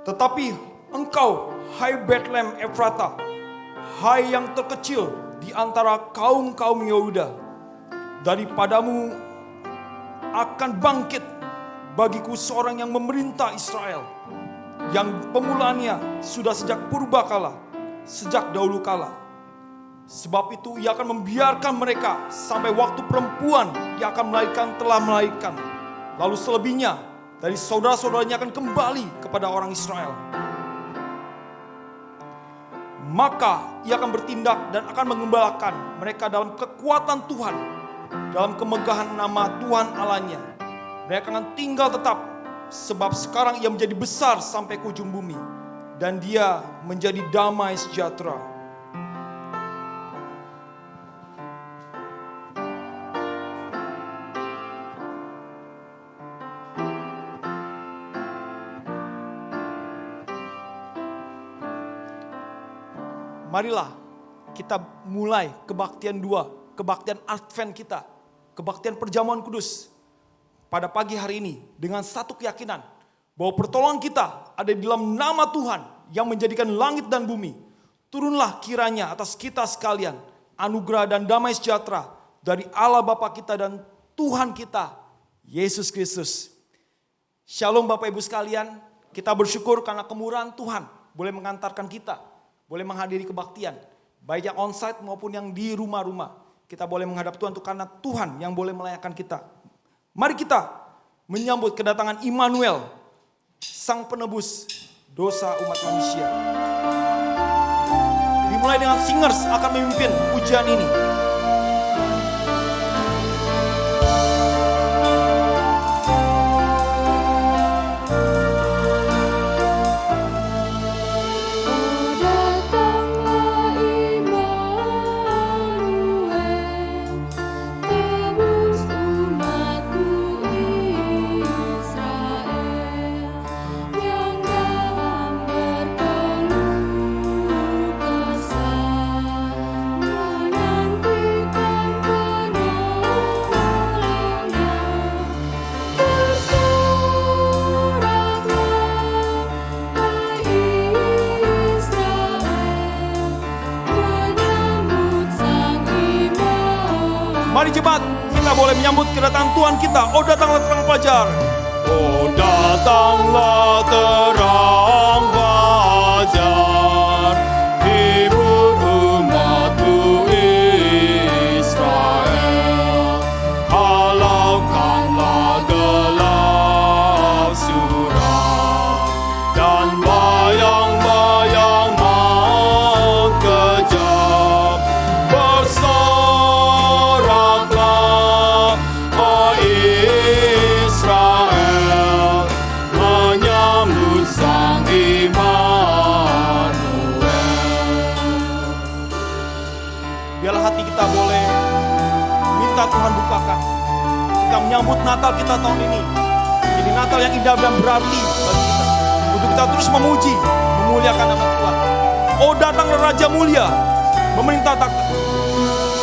Tetapi engkau, hai Bethlehem Efrata, hai yang terkecil di antara kaum-kaum Yehuda, daripadamu akan bangkit bagiku seorang yang memerintah Israel, yang pemulaannya sudah sejak purbakala, sejak dahulu kala. Sebab itu ia akan membiarkan mereka sampai waktu perempuan yang akan melahirkan telah melahirkan. Lalu selebihnya dari saudara-saudaranya akan kembali kepada orang Israel. Maka ia akan bertindak dan akan mengembalakan mereka dalam kekuatan Tuhan, dalam kemegahan nama Tuhan Allahnya. Mereka akan tinggal tetap, sebab sekarang ia menjadi besar sampai ke ujung bumi, dan dia menjadi damai sejahtera. Marilah kita mulai kebaktian 2, kebaktian Advent kita, kebaktian perjamuan kudus pada pagi hari ini dengan satu keyakinan bahwa pertolongan kita ada di dalam nama Tuhan yang menjadikan langit dan bumi. Turunlah kiranya atas kita sekalian anugerah dan damai sejahtera dari Allah Bapa kita dan Tuhan kita, Yesus Kristus. Shalom Bapak Ibu sekalian, kita bersyukur karena kemurahan Tuhan boleh mengantarkan kita, boleh menghadiri kebaktian, baik yang onsite maupun yang di rumah-rumah. Kita boleh menghadap Tuhan karena Tuhan yang boleh melayakan kita. Mari kita menyambut kedatangan Immanuel, Sang Penebus dosa umat manusia. Dimulai dengan singers akan memimpin pujian ini. Mari cepat kita boleh menyambut kedatangan Tuhan kita. Oh datanglah terang fajar. Oh datanglah terang fajar. Hibur umatku Israel. Halaukanlah gelap suram dan bayang-bayang maut kejam. Kita boleh minta Tuhan bukakan. Kita menyambut Natal kita tahun ini. Ini Natal yang indah dan berarti bagi kita. Untuk kita terus memuji, memuliakan nama Tuhan. Oh datanglah Raja Mulia, memerintah takhta.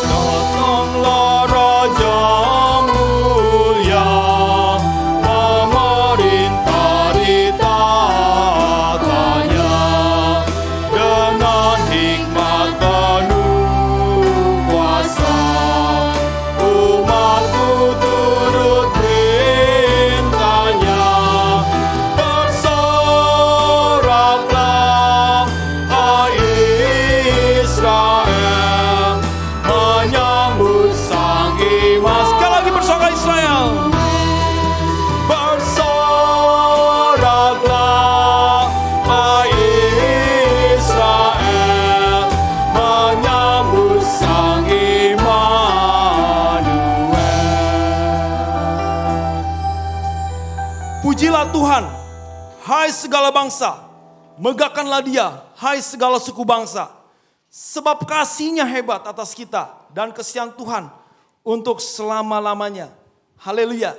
Datanglah Raja Mulia, memerintah di tahtanya dengan hikmat penuh. Pujilah Tuhan, hai segala bangsa, megahkanlah Dia, hai segala suku bangsa. Sebab kasih-Nya hebat atas kita dan kesian Tuhan untuk selama-lamanya. Haleluya.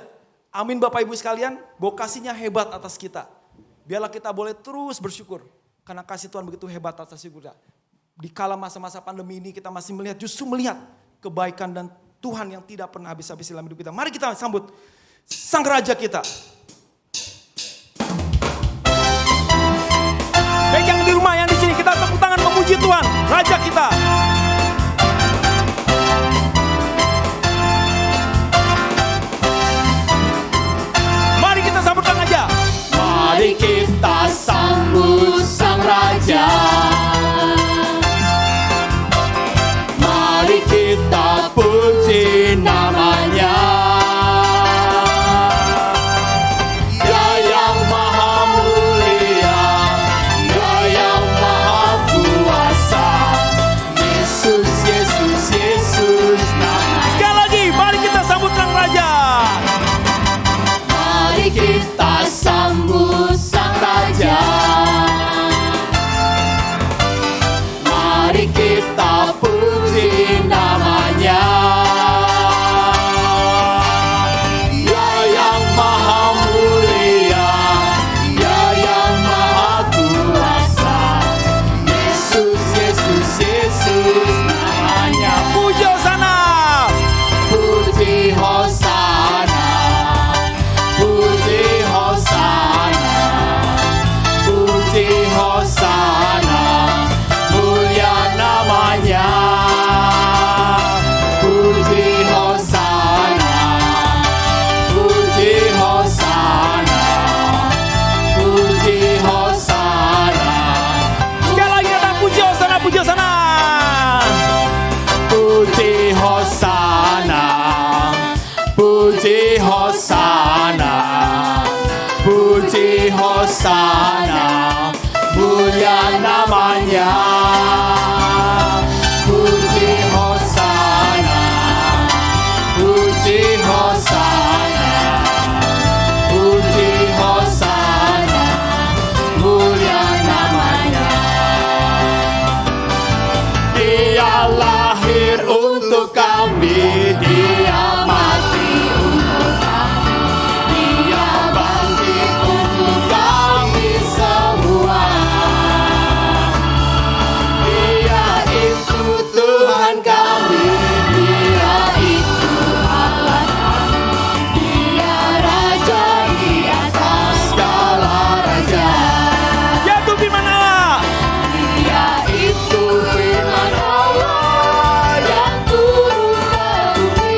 Amin Bapak Ibu sekalian, bahwa kasih-Nya hebat atas kita. Biarlah kita boleh terus bersyukur karena kasih Tuhan begitu hebat atas kita. Di kala masa-masa pandemi ini kita masih justru melihat kebaikan dan Tuhan yang tidak pernah habis-habis dalam hidup kita. Mari kita sambut Sang Raja kita. baik yang di rumah, yang di sini, kita tepuk tangan memuji Tuhan, Raja kita. Mari kita sambutkan Raja. Mari kita sambut Sang Raja. Mari kita puji namanya. Dia yang maha mulia, Dia yang maha kuasa. Yesus, Yesus, Yesus namanya. Sekali lagi, mari kita sambutkan Raja. Mari kita sambut Sang Raja. Mari kita puji namanya. Dia yang maha mulia, Dia yang maha kuasa. Yesus, Yesus, Yesus namanya. Puji Hosana. Puji Hosana, puji Hosana, puji Hosana, mulia namanya. Puji Hosana, puji Hosana, puji Hosana. Sekali lagi kita puji Hosana, puji Hosana. Puji Hosana, puji Hosana, puji Hosana, mulia namanya. Puji Hosana, puji Hosana, puji Hosana, mulia namanya. Dia lahir untuk kami, Dia mati untuk kami, Dia bangkit untuk kami semua. Dia itu Tuhan kami, Dia itu Allah kami, Dia Raja di atas segala raja. Ya Tuhan firman Allah. Dia itu firman Allah yang turun ke bumi,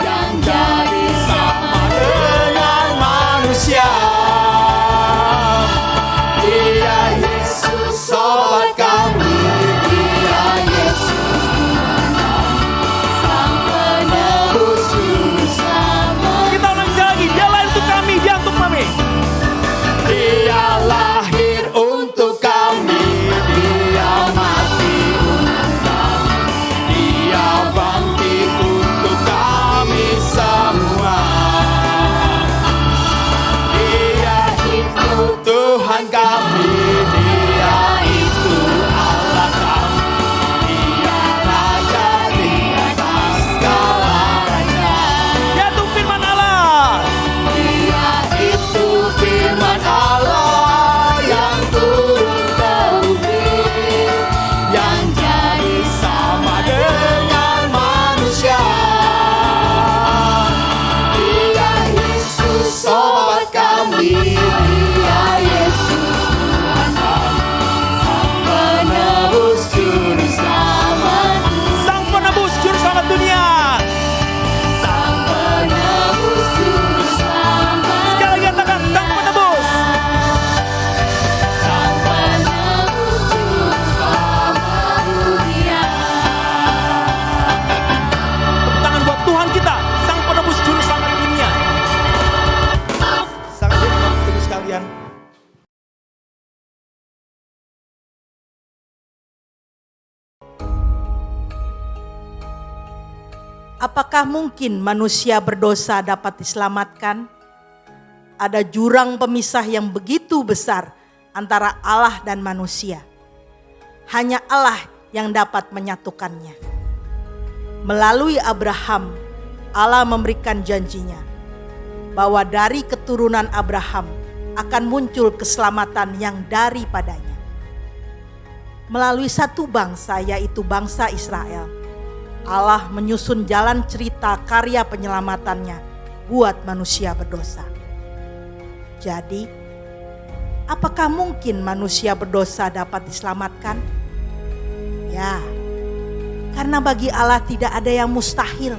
yang jadi sama dengan manusia. Dia Yesus sobat kami, Dia Yesus Tuhan kami, Sang penebus juru selamat. Kita ulang sekali lagi. Dia lahir untuk kami, dia untuk kami. Dia lahir untuk kami, Dia mati untuk kami, Dia bangkit untuk kami semua. Dia itu Tuhan kami, Dia itu Allah kami, Dia Raja di atas segala raja. Ya Tuhan firman Allah. Dia itu firman Allah yang turun ke bumi, yang jadi sama dengan manusia. Dia Yesus sobat kami, Dia Yesus Tuhan kami, Sang penebus juru selamat, Sang penebus juru selamat dunia. Sang penebus juru selamat. Sekali lagi katakan, Sang penebus. Sang penebus juru selamat dunia. Tepuk tangan buat Tuhan kita, Sang penebus juru selamat dunia. Sangat baik Bapak sekalian. Apakah mungkin manusia berdosa dapat diselamatkan? Ada jurang pemisah yang begitu besar antara Allah dan manusia. Hanya Allah yang dapat menyatukannya. Melalui Abraham, Allah memberikan janjinya bahwa dari keturunan Abraham akan muncul keselamatan yang daripadanya. Melalui satu bangsa, yaitu bangsa Israel, Allah menyusun jalan cerita karya penyelamatannya buat manusia berdosa. Jadi, apakah mungkin manusia berdosa dapat diselamatkan? Ya, karena bagi Allah tidak ada yang mustahil.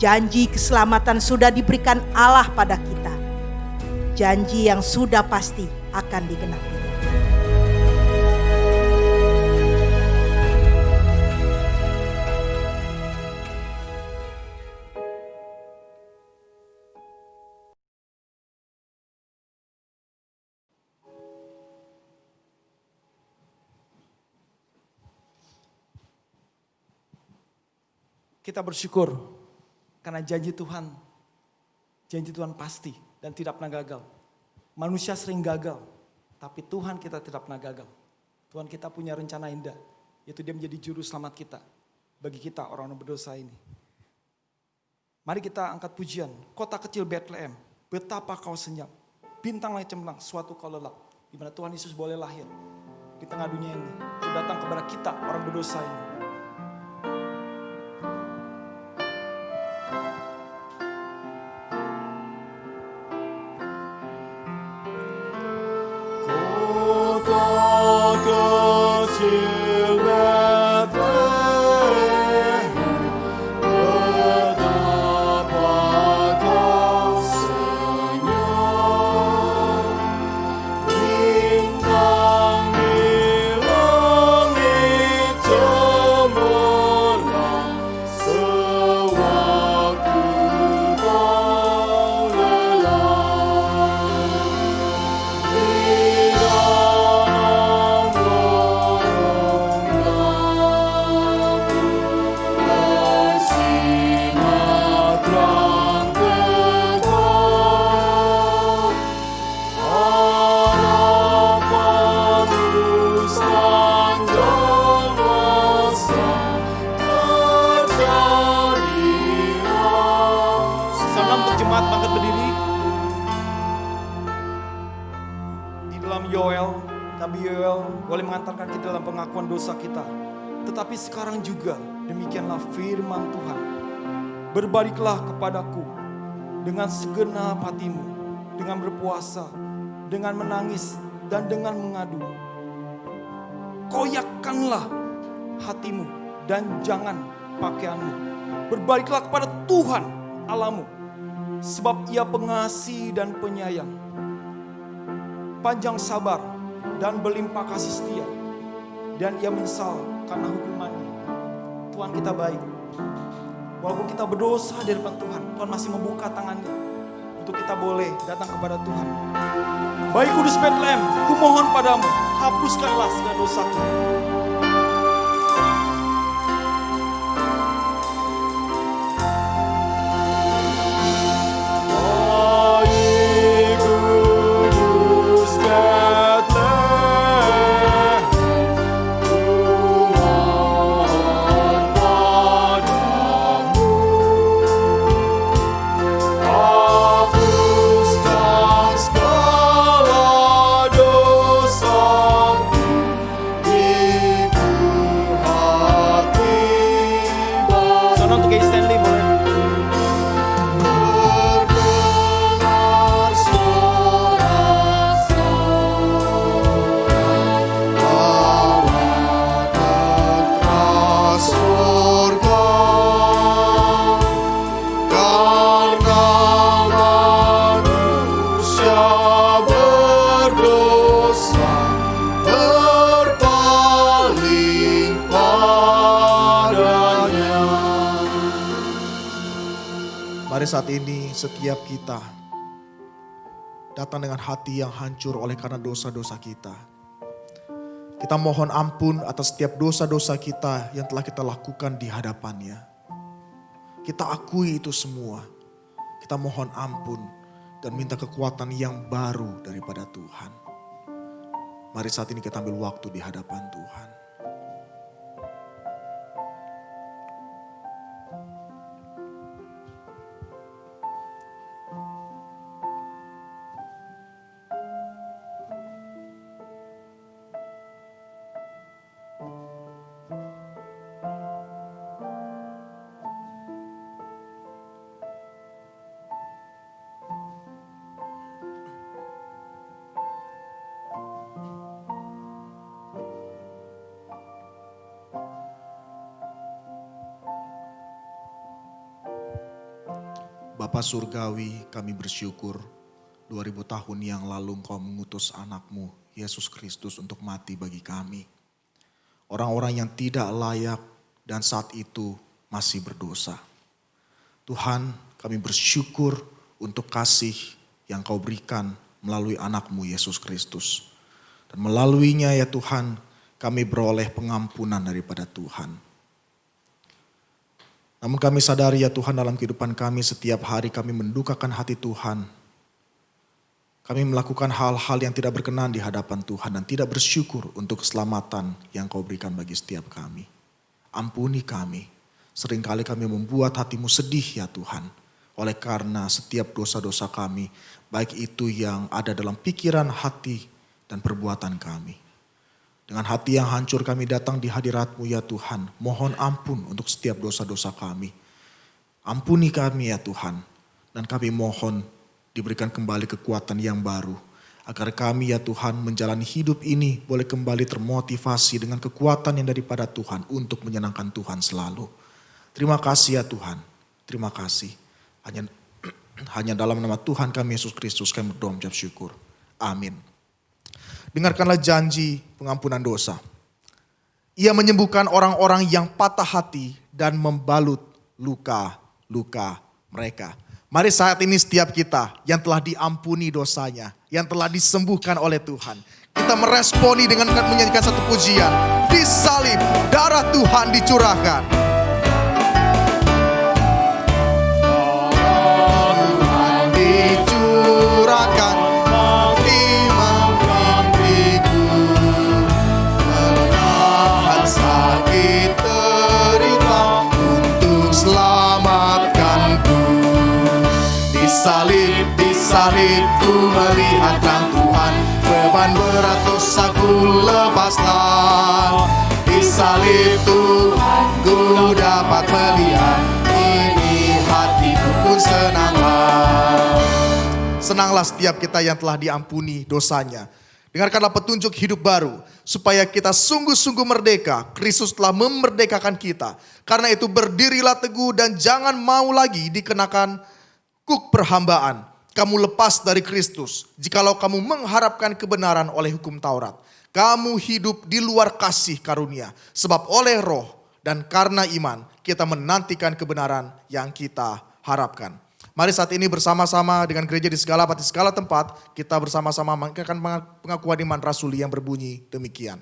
Janji keselamatan sudah diberikan Allah pada kita. Janji yang sudah pasti akan digenapi. Kita bersyukur karena janji Tuhan pasti dan tidak pernah gagal. Manusia sering gagal, tapi Tuhan kita tidak pernah gagal. Tuhan kita punya rencana indah, yaitu Dia menjadi juru selamat kita, bagi kita orang-orang berdosa ini. Mari kita angkat pujian, kota kecil Bethlehem, betapa kau senyap, bintang langit cemerlang, suatu kau lelap, di mana Tuhan Yesus boleh lahir di tengah dunia ini, untuk datang kepada kita orang berdosa ini. Boleh mengantarkan kita dalam pengakuan dosa kita. Tetapi sekarang juga demikianlah firman Tuhan. Berbaliklah kepadaku dengan segenap hatimu, dengan berpuasa, dengan menangis, dan dengan mengadu. Koyakkanlah hatimu dan jangan pakaianmu. Berbaliklah kepada Tuhan Allahmu, sebab Ia pengasih dan penyayang, panjang sabar dan berlimpah kasih setia, dan Ia menyesal karena hukumannya. Tuhan kita baik. Walaupun kita berdosa di depan Tuhan, Tuhan masih membuka tangannya untuk kita boleh datang kepada Tuhan. Baik Kudus Bethlehem, kumohon padamu, hapuskanlah segala dosaku. Mari saat ini setiap kita datang dengan hati yang hancur oleh karena dosa-dosa kita. Kita mohon ampun atas setiap dosa-dosa kita yang telah kita lakukan di hadapannya. Kita akui itu semua. Kita mohon ampun dan minta kekuatan yang baru daripada Tuhan. Mari saat ini kita ambil waktu di hadapan Tuhan. Bapa Surgawi, kami bersyukur 2000 tahun yang lalu Engkau mengutus anak-Mu, Yesus Kristus, untuk mati bagi kami. Orang-orang yang tidak layak dan saat itu masih berdosa. Tuhan, kami bersyukur untuk kasih yang Kau berikan melalui anak-Mu, Yesus Kristus. Dan melaluinya ya Tuhan, kami beroleh pengampunan daripada Tuhan. Namun kami sadari ya Tuhan, dalam kehidupan kami setiap hari kami mendukakan hati Tuhan. Kami melakukan hal-hal yang tidak berkenan di hadapan Tuhan dan tidak bersyukur untuk keselamatan yang Kau berikan bagi setiap kami. Ampuni kami. Seringkali kami membuat hati-Mu sedih ya Tuhan. Oleh karena setiap dosa-dosa kami, baik itu yang ada dalam pikiran, hati, dan perbuatan kami. Dengan hati yang hancur kami datang di hadirat-Mu ya Tuhan. Mohon ampun untuk setiap dosa-dosa kami. Ampuni kami ya Tuhan. Dan kami mohon diberikan kembali kekuatan yang baru. Agar kami ya Tuhan menjalani hidup ini boleh kembali termotivasi dengan kekuatan yang daripada Tuhan untuk menyenangkan Tuhan selalu. Terima kasih ya Tuhan. Terima kasih. Hanya dalam nama Tuhan kami Yesus Kristus kami berdoa mengucap syukur. Amin. Dengarkanlah janji pengampunan dosa. Ia menyembuhkan orang-orang yang patah hati dan membalut luka-luka mereka. Mari saat ini setiap kita yang telah diampuni dosanya, yang telah disembuhkan oleh Tuhan, kita meresponi dengan menyanyikan satu pujian. Disalib, darah Tuhan dicurahkan. Tuhan dicurahkan. Disalib ku melihat terang Tuhan, beban berat dosaku lepaslah. Disalib Tuhan ku dapat melihat, ini hatiku pun senanglah. Senanglah setiap kita yang telah diampuni dosanya. Dengarkanlah petunjuk hidup baru, supaya kita sungguh-sungguh merdeka. Kristus telah memerdekakan kita. Karena itu berdirilah teguh dan jangan mau lagi dikenakan kuk perhambaan. Kamu lepas dari Kristus. Jikalau kamu mengharapkan kebenaran oleh hukum Taurat, kamu hidup di luar kasih karunia. Sebab oleh Roh dan karena iman kita menantikan kebenaran yang kita harapkan. Mari saat ini bersama-sama dengan gereja di segala tempat, kita bersama-sama mengajarkan pengakuan iman rasuli yang berbunyi demikian.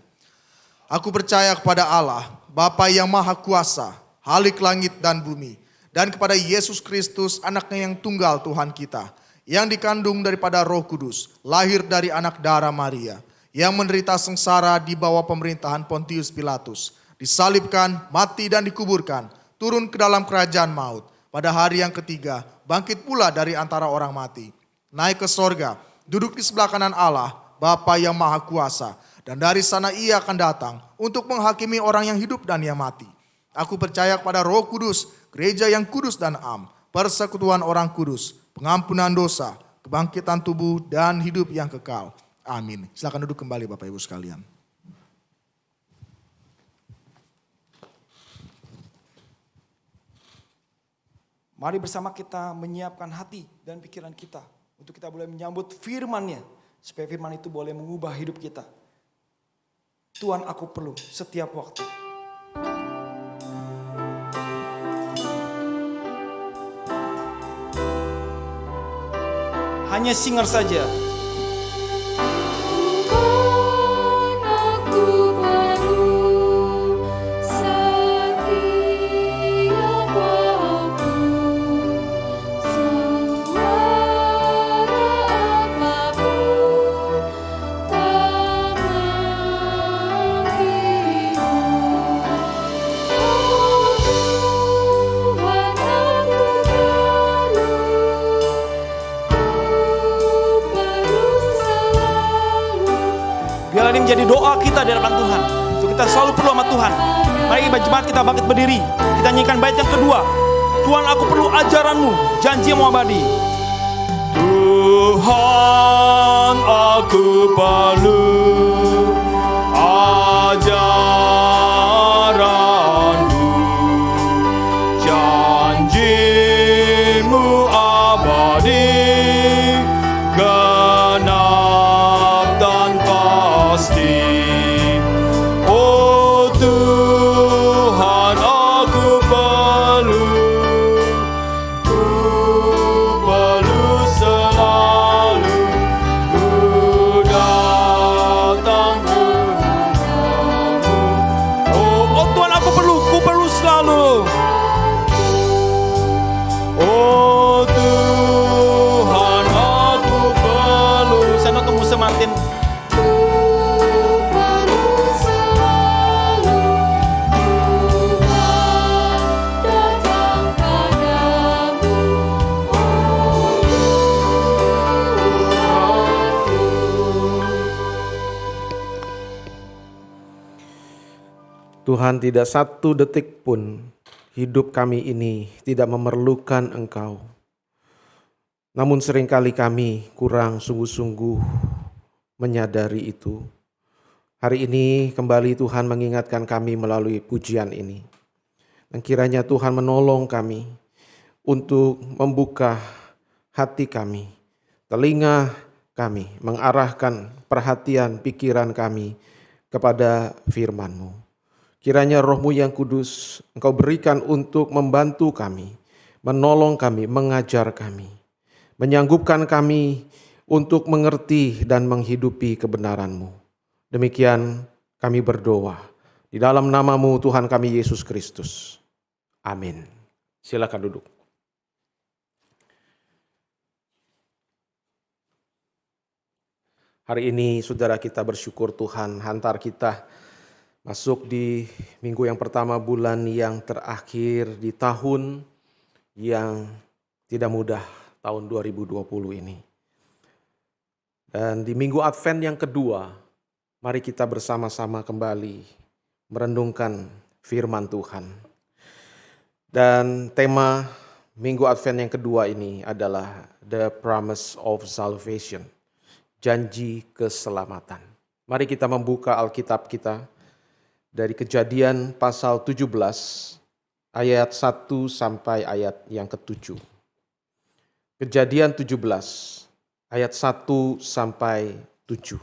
Aku percaya kepada Allah, Bapa yang Maha Kuasa, Halik langit dan bumi, dan kepada Yesus Kristus, anaknya yang tunggal Tuhan kita, yang dikandung daripada Roh Kudus, lahir dari anak darah Maria, yang menderita sengsara di bawah pemerintahan Pontius Pilatus, disalibkan, mati dan dikuburkan, turun ke dalam kerajaan maut, pada hari yang ketiga, bangkit pula dari antara orang mati, naik ke sorga, duduk di sebelah kanan Allah, Bapa yang Maha Kuasa, dan dari sana ia akan datang untuk menghakimi orang yang hidup dan yang mati. Aku percaya kepada Roh Kudus, gereja yang kudus dan am, persekutuan orang kudus, pengampunan dosa, kebangkitan tubuh, dan hidup yang kekal. Amin. Silakan duduk kembali Bapak Ibu sekalian. Mari bersama kita menyiapkan hati dan pikiran kita untuk kita boleh menyambut firman-Nya, supaya firman itu boleh mengubah hidup kita. Tuhan, aku perlu setiap waktu. Hanya singer saja. Biarlah ini menjadi doa kita di hadapan Tuhan. Untuk kita selalu perlu sama Tuhan. Mari jemaat kita bangkit berdiri. Kita nyanyikan bait yang kedua. Tuhan, aku perlu ajaran-Mu, janji-Mu abadi. Tuhan, aku perlu ajaran-Mu, janji-Mu abadi. Tuhan, tidak satu detik pun hidup kami ini tidak memerlukan Engkau. Namun seringkali kami kurang sungguh-sungguh menyadari itu. Hari ini kembali Tuhan mengingatkan kami melalui pujian ini. Dan kiranya Tuhan menolong kami untuk membuka hati kami, telinga kami, mengarahkan perhatian pikiran kami kepada firman-Mu. Kiranya Roh-Mu yang kudus Engkau berikan untuk membantu kami, menolong kami, mengajar kami, menyanggupkan kami untuk mengerti dan menghidupi kebenaran-Mu. Demikian kami berdoa di dalam nama-Mu Tuhan kami Yesus Kristus. Amin. Silakan duduk. Hari ini saudara kita bersyukur Tuhan hantar kita masuk di minggu yang pertama bulan yang terakhir di tahun yang tidak mudah, tahun 2020 ini. Dan di minggu Advent yang kedua, mari kita bersama-sama kembali merenungkan firman Tuhan. Dan tema minggu Advent yang kedua ini adalah The Promise of Salvation. Janji keselamatan. Mari kita membuka Alkitab kita dari Kejadian pasal 17 ayat 1 sampai ayat yang ke-7. Kejadian 17 ayat 1 sampai 7.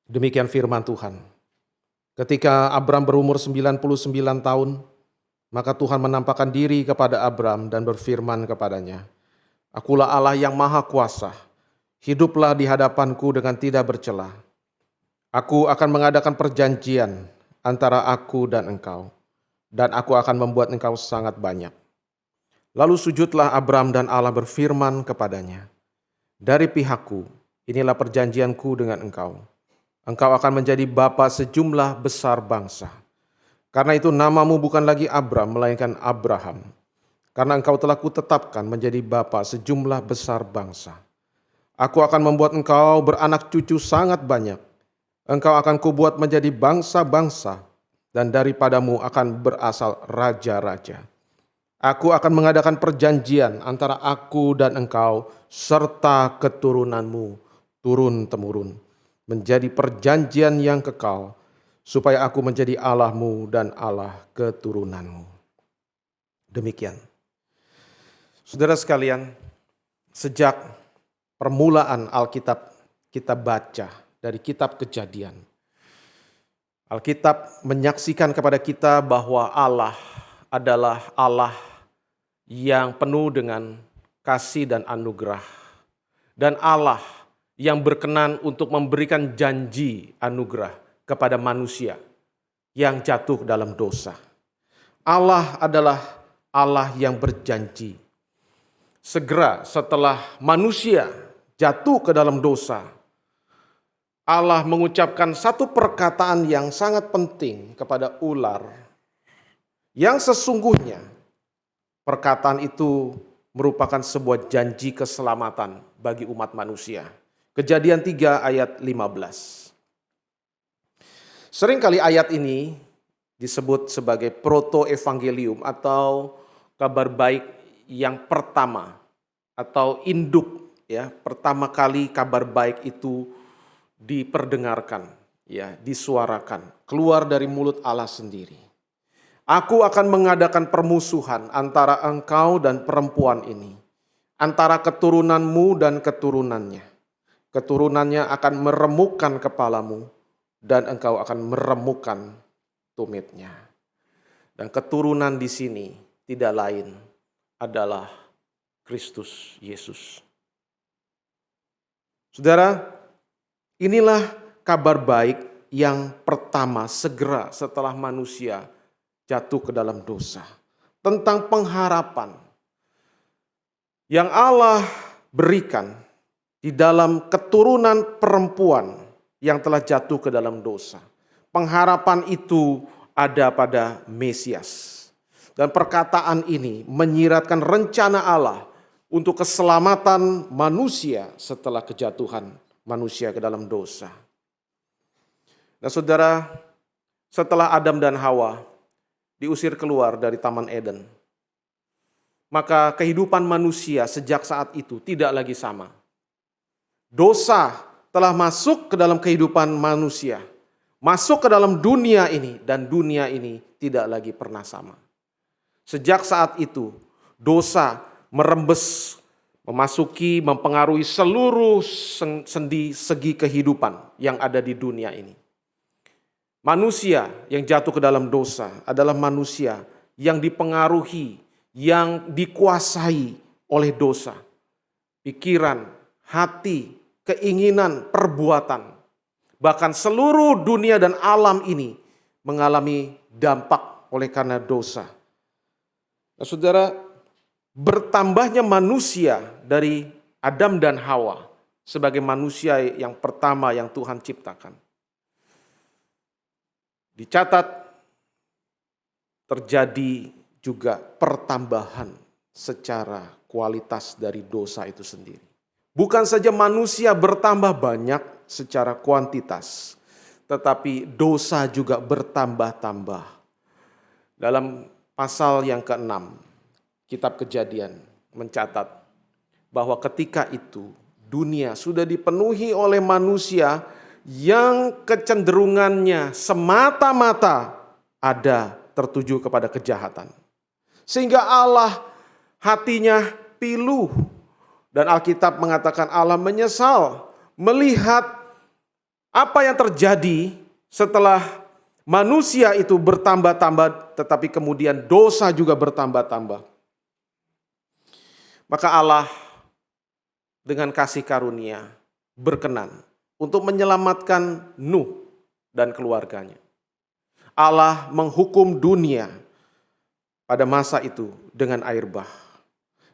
Demikian firman Tuhan. Ketika Abram berumur 99 tahun, maka Tuhan menampakkan diri kepada Abram dan berfirman kepadanya, "Akulah Allah yang maha kuasa, hiduplah di hadapanku dengan tidak bercela. Aku akan mengadakan perjanjian antara aku dan engkau, dan aku akan membuat engkau sangat banyak." Lalu sujudlah Abram dan Allah berfirman kepadanya, "Dari pihakku, inilah perjanjianku dengan engkau. Engkau akan menjadi bapa sejumlah besar bangsa. Karena itu namamu bukan lagi Abram, melainkan Abraham. Karena engkau telah kutetapkan menjadi bapa sejumlah besar bangsa. Aku akan membuat engkau beranak cucu sangat banyak. Engkau akan kubuat menjadi bangsa-bangsa, dan daripadamu akan berasal raja-raja. Aku akan mengadakan perjanjian antara aku dan engkau, serta keturunanmu turun-temurun. Menjadi perjanjian yang kekal, supaya aku menjadi Allahmu dan Allah keturunanmu." Demikian. Saudara sekalian, sejak permulaan Alkitab kita baca dari kitab Kejadian, Alkitab menyaksikan kepada kita bahwa Allah adalah Allah yang penuh dengan kasih dan anugerah, dan Allah yang berkenan untuk memberikan janji anugerah kepada manusia yang jatuh dalam dosa. Allah adalah Allah yang berjanji. Segera setelah manusia jatuh ke dalam dosa, Allah mengucapkan satu perkataan yang sangat penting kepada ular, yang sesungguhnya perkataan itu merupakan sebuah janji keselamatan bagi umat manusia. Kejadian 3 ayat 15. Seringkali ayat ini disebut sebagai proto-evangelium atau kabar baik yang pertama atau induk, ya, pertama kali kabar baik itu diperdengarkan, ya, disuarakan keluar dari mulut Allah sendiri. "Aku akan mengadakan permusuhan antara engkau dan perempuan ini, antara keturunanmu dan keturunannya. Keturunannya akan meremukkan kepalamu, dan engkau akan meremukkan tumitnya." Dan keturunan di sini tidak lain adalah Kristus Yesus. Saudara, inilah kabar baik yang pertama segera setelah manusia jatuh ke dalam dosa. Tentang pengharapan yang Allah berikan di dalam keturunan perempuan yang telah jatuh ke dalam dosa. Pengharapan itu ada pada Mesias. Dan perkataan ini menyiratkan rencana Allah untuk keselamatan manusia setelah kejatuhan manusia ke dalam dosa. Nah saudara, setelah Adam dan Hawa diusir keluar dari Taman Eden, maka kehidupan manusia sejak saat itu tidak lagi sama. Dosa telah masuk ke dalam kehidupan manusia, masuk ke dalam dunia ini, dan dunia ini tidak lagi pernah sama. Sejak saat itu, dosa merembes, memasuki, mempengaruhi seluruh segi kehidupan yang ada di dunia ini. Manusia yang jatuh ke dalam dosa adalah manusia yang dipengaruhi, yang dikuasai oleh dosa. Pikiran, hati, keinginan, perbuatan. Bahkan seluruh dunia dan alam ini mengalami dampak oleh karena dosa. Nah, saudara, bertambahnya manusia dari Adam dan Hawa sebagai manusia yang pertama yang Tuhan ciptakan. Dicatat terjadi juga pertambahan secara kualitas dari dosa itu sendiri. Bukan saja manusia bertambah banyak secara kuantitas, tetapi dosa juga bertambah-tambah. Dalam pasal yang ke-6, Kitab Kejadian mencatat bahwa ketika itu dunia sudah dipenuhi oleh manusia yang kecenderungannya semata-mata ada tertuju kepada kejahatan. Sehingga Allah hatinya pilu. Dan Alkitab mengatakan Allah menyesal melihat apa yang terjadi setelah manusia itu bertambah-tambah, tetapi kemudian dosa juga bertambah-tambah. Maka Allah dengan kasih karunia berkenan untuk menyelamatkan Nuh dan keluarganya. Allah menghukum dunia pada masa itu dengan air bah.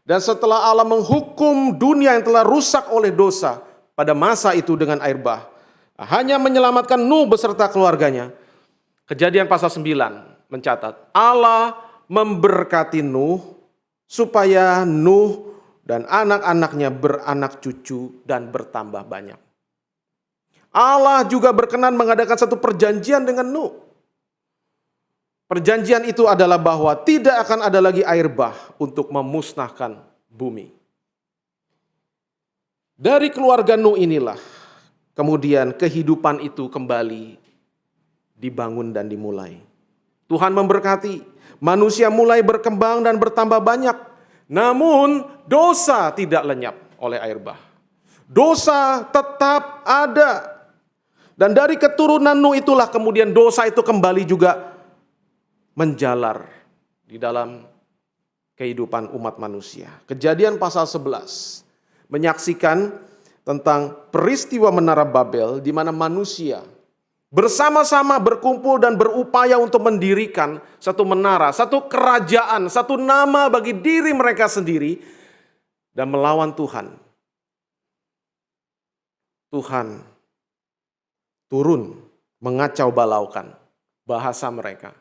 Dan setelah Allah menghukum dunia yang telah rusak oleh dosa pada masa itu dengan air bah, hanya menyelamatkan Nuh beserta keluarganya. Kejadian pasal 9 mencatat, Allah memberkati Nuh supaya Nuh dan anak-anaknya beranak cucu dan bertambah banyak. Allah juga berkenan mengadakan satu perjanjian dengan Nuh. Perjanjian itu adalah bahwa tidak akan ada lagi air bah untuk memusnahkan bumi. Dari keluarga Nuh inilah kemudian kehidupan itu kembali dibangun dan dimulai. Tuhan memberkati, manusia mulai berkembang dan bertambah banyak. Namun dosa tidak lenyap oleh air bah. Dosa tetap ada. Dan dari keturunan Nuh itulah kemudian dosa itu kembali juga menjalar di dalam kehidupan umat manusia. Kejadian pasal 11 menyaksikan tentang peristiwa Menara Babel di mana manusia bersama-sama berkumpul dan berupaya untuk mendirikan satu menara, satu kerajaan, satu nama bagi diri mereka sendiri dan melawan Tuhan. Tuhan turun mengacau balaukan bahasa mereka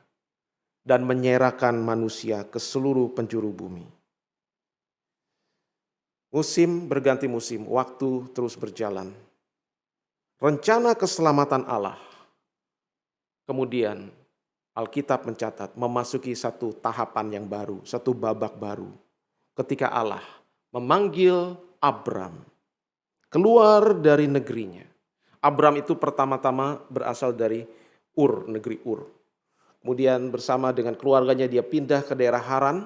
dan menyerahkan manusia ke seluruh penjuru bumi. Musim berganti musim, waktu terus berjalan. Rencana keselamatan Allah kemudian Alkitab mencatat memasuki satu tahapan yang baru, satu babak baru. Ketika Allah memanggil Abram keluar dari negerinya. Abram itu pertama-tama berasal dari Ur, negeri Ur. Kemudian bersama dengan keluarganya dia pindah ke daerah Haran.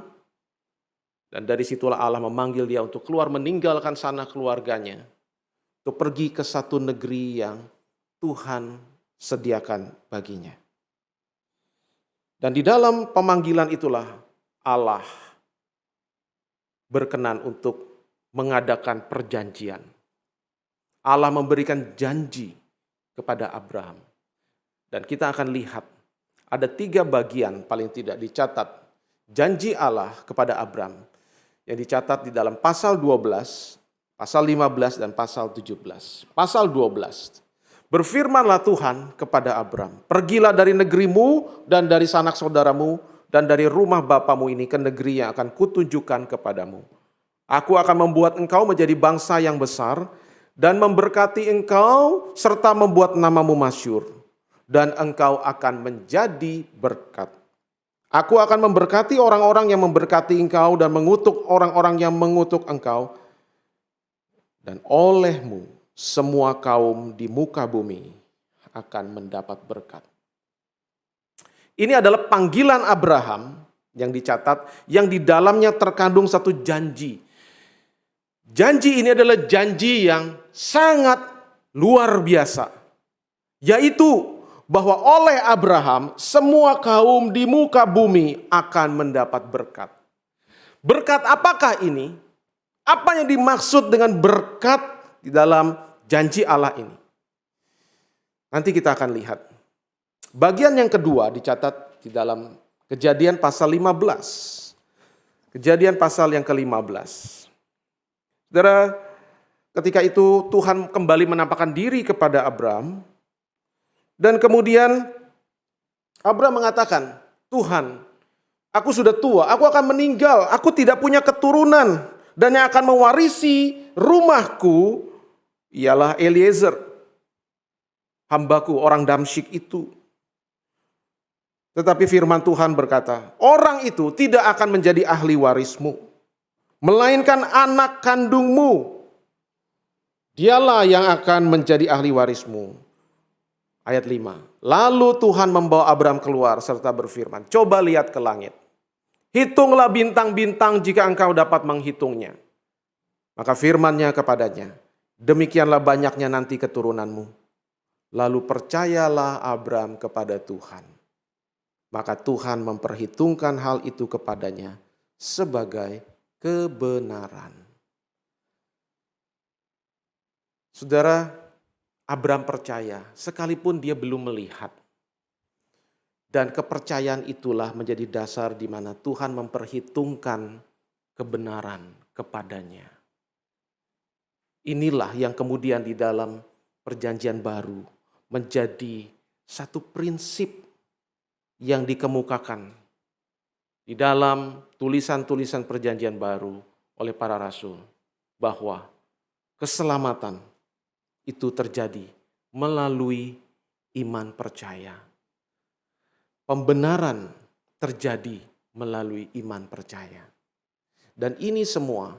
Dan dari situlah Allah memanggil dia untuk keluar meninggalkan sana keluarganya. Untuk pergi ke satu negeri yang Tuhan sediakan baginya. Dan di dalam pemanggilan itulah Allah berkenan untuk mengadakan perjanjian. Allah memberikan janji kepada Abraham. Dan kita akan lihat ada 3 bagian paling tidak dicatat janji Allah kepada Abraham. Yang dicatat di dalam pasal 12, pasal 15 dan pasal 17. Pasal 12. Berfirmanlah Tuhan kepada Abram, pergilah dari negerimu dan dari sanak saudaramu dan dari rumah bapamu ini ke negeri yang akan kutunjukkan kepadamu. Aku akan membuat engkau menjadi bangsa yang besar dan memberkati engkau serta membuat namamu masyhur. Dan engkau akan menjadi berkat. Aku akan memberkati orang-orang yang memberkati engkau dan mengutuk orang-orang yang mengutuk engkau. Dan olehmu semua kaum di muka bumi akan mendapat berkat. Ini adalah panggilan Abraham yang dicatat, yang di dalamnya terkandung satu janji. Janji ini adalah janji yang sangat luar biasa, yaitu bahwa oleh Abraham semua kaum di muka bumi akan mendapat berkat. Berkat apakah ini? Apa yang dimaksud dengan berkat di dalam janji Allah ini? Nanti kita akan lihat. Bagian yang kedua dicatat di dalam Kejadian pasal 15. Kejadian pasal yang ke-15. Saudara, ketika itu Tuhan kembali menampakkan diri kepada Abram. Dan kemudian Abram mengatakan, Tuhan, aku sudah tua, aku akan meninggal, aku tidak punya keturunan. Dan yang akan mewarisi rumahku ialah Eliezer, hambaku orang Damsyik itu. Tetapi firman Tuhan berkata, orang itu tidak akan menjadi ahli warismu, melainkan anak kandungmu. Dialah yang akan menjadi ahli warismu. Ayat 5. Lalu Tuhan membawa Abram keluar serta berfirman, coba lihat ke langit. Hitunglah bintang-bintang jika engkau dapat menghitungnya. Maka firman-Nya kepadanya, demikianlah banyaknya nanti keturunanmu. Lalu percayalah Abram kepada Tuhan. Maka Tuhan memperhitungkan hal itu kepadanya sebagai kebenaran. Saudara, Abram percaya sekalipun dia belum melihat. Dan kepercayaan itulah menjadi dasar di mana Tuhan memperhitungkan kebenaran kepadanya. Inilah yang kemudian di dalam perjanjian baru menjadi satu prinsip yang dikemukakan di dalam tulisan-tulisan perjanjian baru oleh para rasul. Bahwa keselamatan itu terjadi melalui iman percaya. Pembenaran terjadi melalui iman percaya. Dan ini semua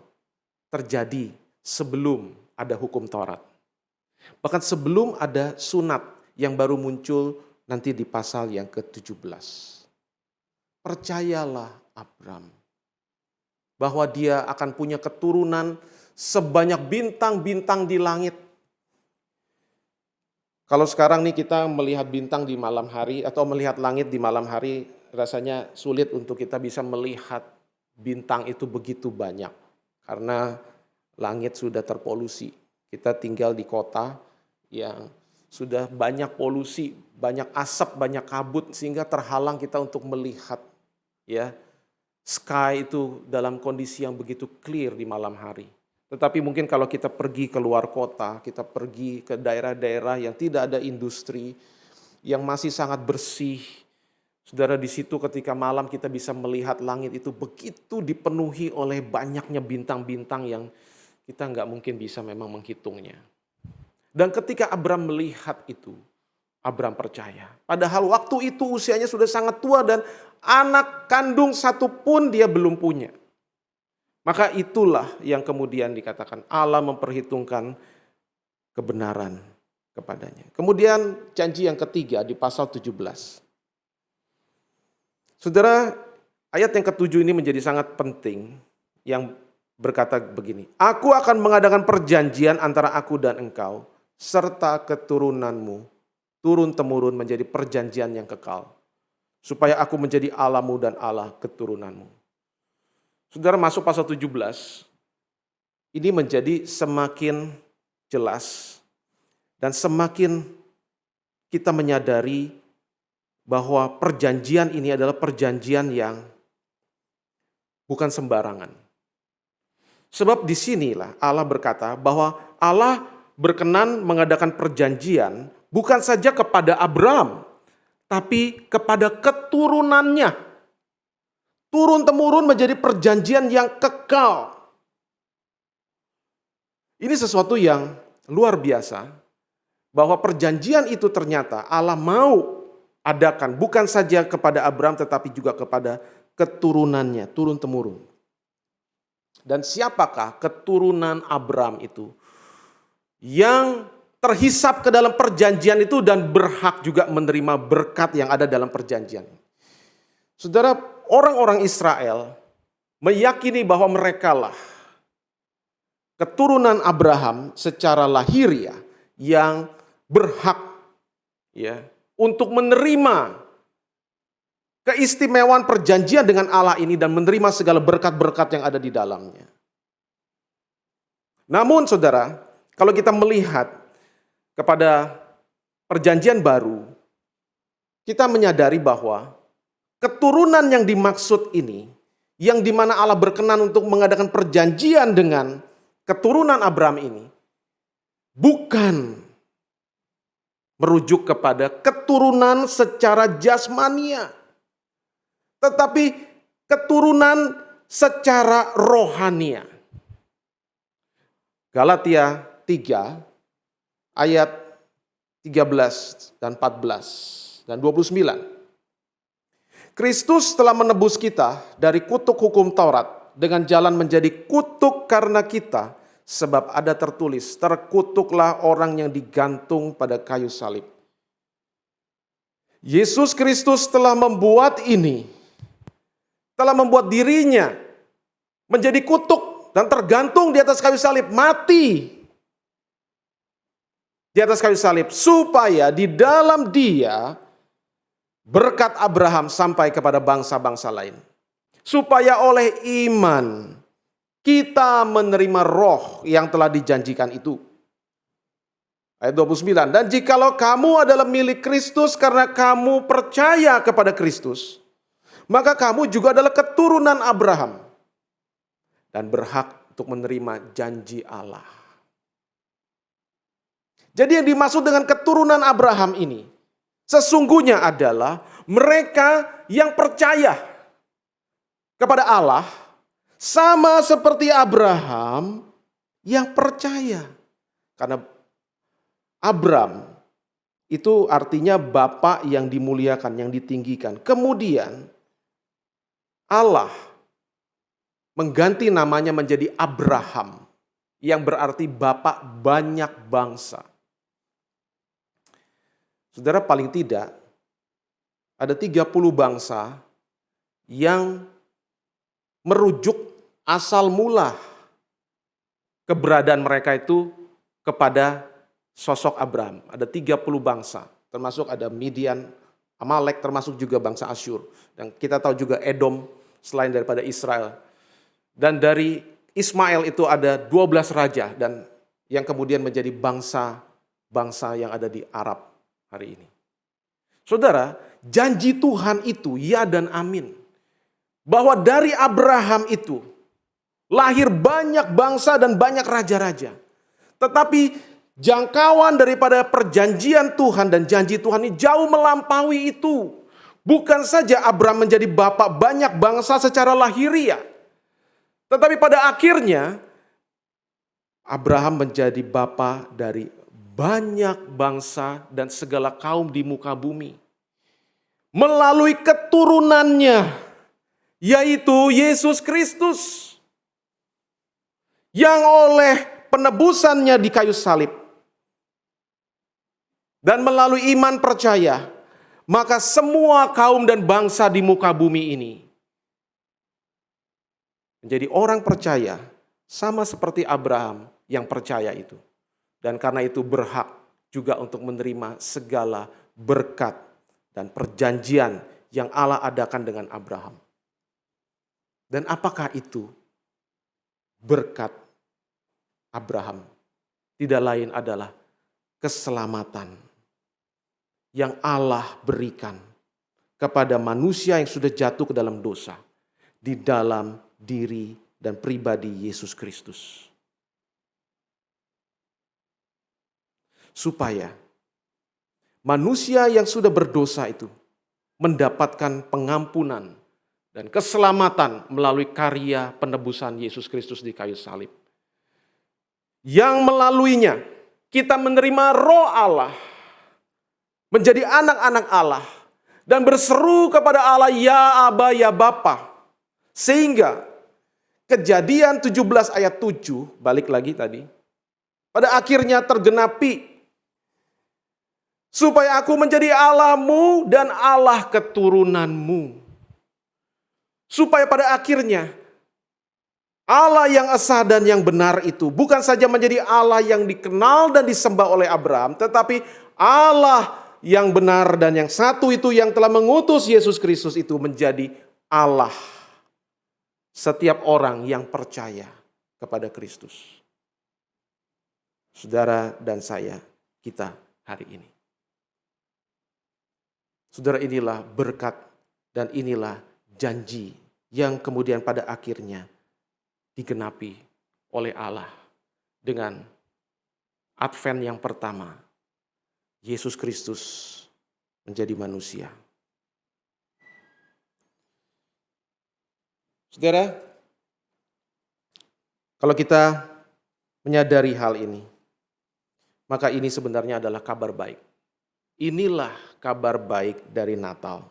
terjadi sebelum ada hukum Taurat. Bahkan sebelum ada sunat yang baru muncul nanti di pasal yang ke-17. Percayalah Abram bahwa dia akan punya keturunan sebanyak bintang-bintang di langit. Kalau sekarang nih kita melihat bintang di malam hari atau melihat langit di malam hari, rasanya sulit untuk kita bisa melihat bintang itu begitu banyak. Karena langit sudah terpolusi. Kita tinggal di kota yang sudah banyak polusi, banyak asap, banyak kabut sehingga terhalang kita untuk melihat ya sky itu dalam kondisi yang begitu clear di malam hari. Tetapi mungkin kalau kita pergi ke luar kota, kita pergi ke daerah-daerah yang tidak ada industri, yang masih sangat bersih. Saudara, di situ ketika malam kita bisa melihat langit itu begitu dipenuhi oleh banyaknya bintang-bintang yang kita nggak mungkin bisa memang menghitungnya. Dan ketika Abram melihat itu, Abram percaya. Padahal waktu itu usianya sudah sangat tua dan anak kandung satu pun dia belum punya. Maka itulah yang kemudian dikatakan Allah memperhitungkan kebenaran kepadanya. Kemudian janji yang ketiga di pasal 17. Saudara, ayat yang ke-7 ini menjadi sangat penting yang berkata begini. Aku akan mengadakan perjanjian antara aku dan engkau serta keturunanmu turun-temurun menjadi perjanjian yang kekal. Supaya aku menjadi Allahmu dan Allah keturunanmu. Saudara, masuk pasal 17, ini menjadi semakin jelas dan semakin kita menyadari bahwa perjanjian ini adalah perjanjian yang bukan sembarangan. Sebab disinilah Allah berkata bahwa Allah berkenan mengadakan perjanjian bukan saja kepada Abram, tapi kepada keturunannya. Turun-temurun menjadi perjanjian yang kekal. Ini sesuatu yang luar biasa, bahwa perjanjian itu ternyata Allah mau adakan bukan saja kepada Abraham tetapi juga kepada keturunannya, turun-temurun. Dan siapakah keturunan Abraham itu yang terhisap ke dalam perjanjian itu dan berhak juga menerima berkat yang ada dalam perjanjian? Saudara, orang-orang Israel meyakini bahwa merekalah keturunan Abraham secara lahiriah yang berhak untuk menerima keistimewaan perjanjian dengan Allah ini dan menerima segala berkat-berkat yang ada di dalamnya. Namun saudara, kalau kita melihat kepada perjanjian baru, kita menyadari bahwa keturunan yang dimaksud ini, yang dimana Allah berkenan untuk mengadakan perjanjian dengan keturunan Abraham ini, bukan merujuk kepada keturunan secara jasmania, tetapi keturunan secara rohania. Galatia 3 ayat 13 dan 14 dan 29. Kristus telah menebus kita dari kutuk hukum Taurat dengan jalan menjadi kutuk karena kita, sebab ada tertulis, terkutuklah orang yang digantung pada kayu salib. Yesus Kristus telah membuat ini, telah membuat dirinya menjadi kutuk dan tergantung di atas kayu salib, mati di atas kayu salib, supaya di dalam Dia berkat Abraham sampai kepada bangsa-bangsa lain. Supaya oleh iman kita menerima roh yang telah dijanjikan itu. Ayat 29. Dan jikalau kamu adalah milik Kristus karena kamu percaya kepada Kristus, maka kamu juga adalah keturunan Abraham dan berhak untuk menerima janji Allah. Jadi yang dimaksud dengan keturunan Abraham ini sesungguhnya adalah mereka yang percaya kepada Allah, sama seperti Abraham yang percaya. Karena Abraham itu artinya Bapa yang dimuliakan, yang ditinggikan. Kemudian Allah mengganti namanya menjadi Abraham, yang berarti Bapa banyak bangsa. Saudara, paling tidak ada 30 bangsa yang merujuk asal mula keberadaan mereka itu kepada sosok Abraham. Ada 30 bangsa, termasuk ada Midian, Amalek, termasuk juga bangsa Asyur. Dan kita tahu juga Edom selain daripada Israel. Dan dari Ismail itu ada 12 raja dan yang kemudian menjadi bangsa yang ada di Arab hari ini. Saudara, janji Tuhan itu ya dan amin. Bahwa dari Abraham itu lahir banyak bangsa dan banyak raja-raja. Tetapi jangkauan daripada perjanjian Tuhan dan janji Tuhan ini jauh melampaui itu. Bukan saja Abraham menjadi bapa banyak bangsa secara lahiriah. Tetapi pada akhirnya Abraham menjadi bapa dari banyak bangsa dan segala kaum di muka bumi. Melalui keturunannya, yaitu Yesus Kristus. Yang oleh penebusannya di kayu salib. Dan melalui iman percaya, maka semua kaum dan bangsa di muka bumi ini menjadi orang percaya, sama seperti Abraham yang percaya itu. Dan karena itu berhak juga untuk menerima segala berkat dan perjanjian yang Allah adakan dengan Abraham. Dan apakah itu berkat Abraham? Tidak lain adalah keselamatan yang Allah berikan kepada manusia yang sudah jatuh ke dalam dosa di dalam diri dan pribadi Yesus Kristus. Supaya manusia yang sudah berdosa itu mendapatkan pengampunan dan keselamatan melalui karya penebusan Yesus Kristus di kayu salib. yang melaluinya kita menerima Roh Allah, menjadi anak-anak Allah, dan berseru kepada Allah, ya Aba, ya Bapa. Sehingga Kejadian 17 ayat 7, balik lagi tadi, pada akhirnya tergenapi. Supaya aku menjadi Allahmu dan Allah keturunanmu. Supaya pada akhirnya Allah yang esa dan yang benar itu bukan saja menjadi Allah yang dikenal dan disembah oleh Abraham, tetapi Allah yang benar dan yang satu itu yang telah mengutus Yesus Kristus itu menjadi Allah setiap orang yang percaya kepada Kristus. Saudara dan saya, kita hari ini. Saudara, inilah berkat dan inilah janji yang kemudian pada akhirnya digenapi oleh Allah dengan Advent yang pertama. Yesus Kristus menjadi manusia. Saudara, kalau kita menyadari hal ini, maka ini sebenarnya adalah kabar baik. Inilah kabar baik dari Natal.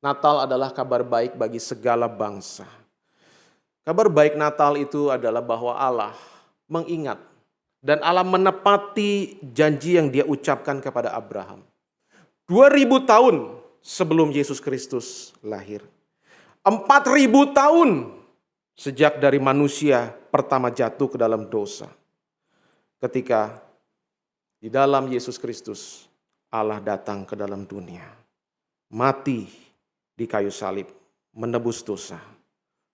Natal adalah kabar baik bagi segala bangsa. Kabar baik Natal itu adalah bahwa Allah mengingat dan Allah menepati janji yang Dia ucapkan kepada Abraham. 2000 tahun sebelum Yesus Kristus lahir. 4000 tahun sejak dari manusia pertama jatuh ke dalam dosa. Ketika di dalam Yesus Kristus Allah datang ke dalam dunia, mati di kayu salib, menebus dosa,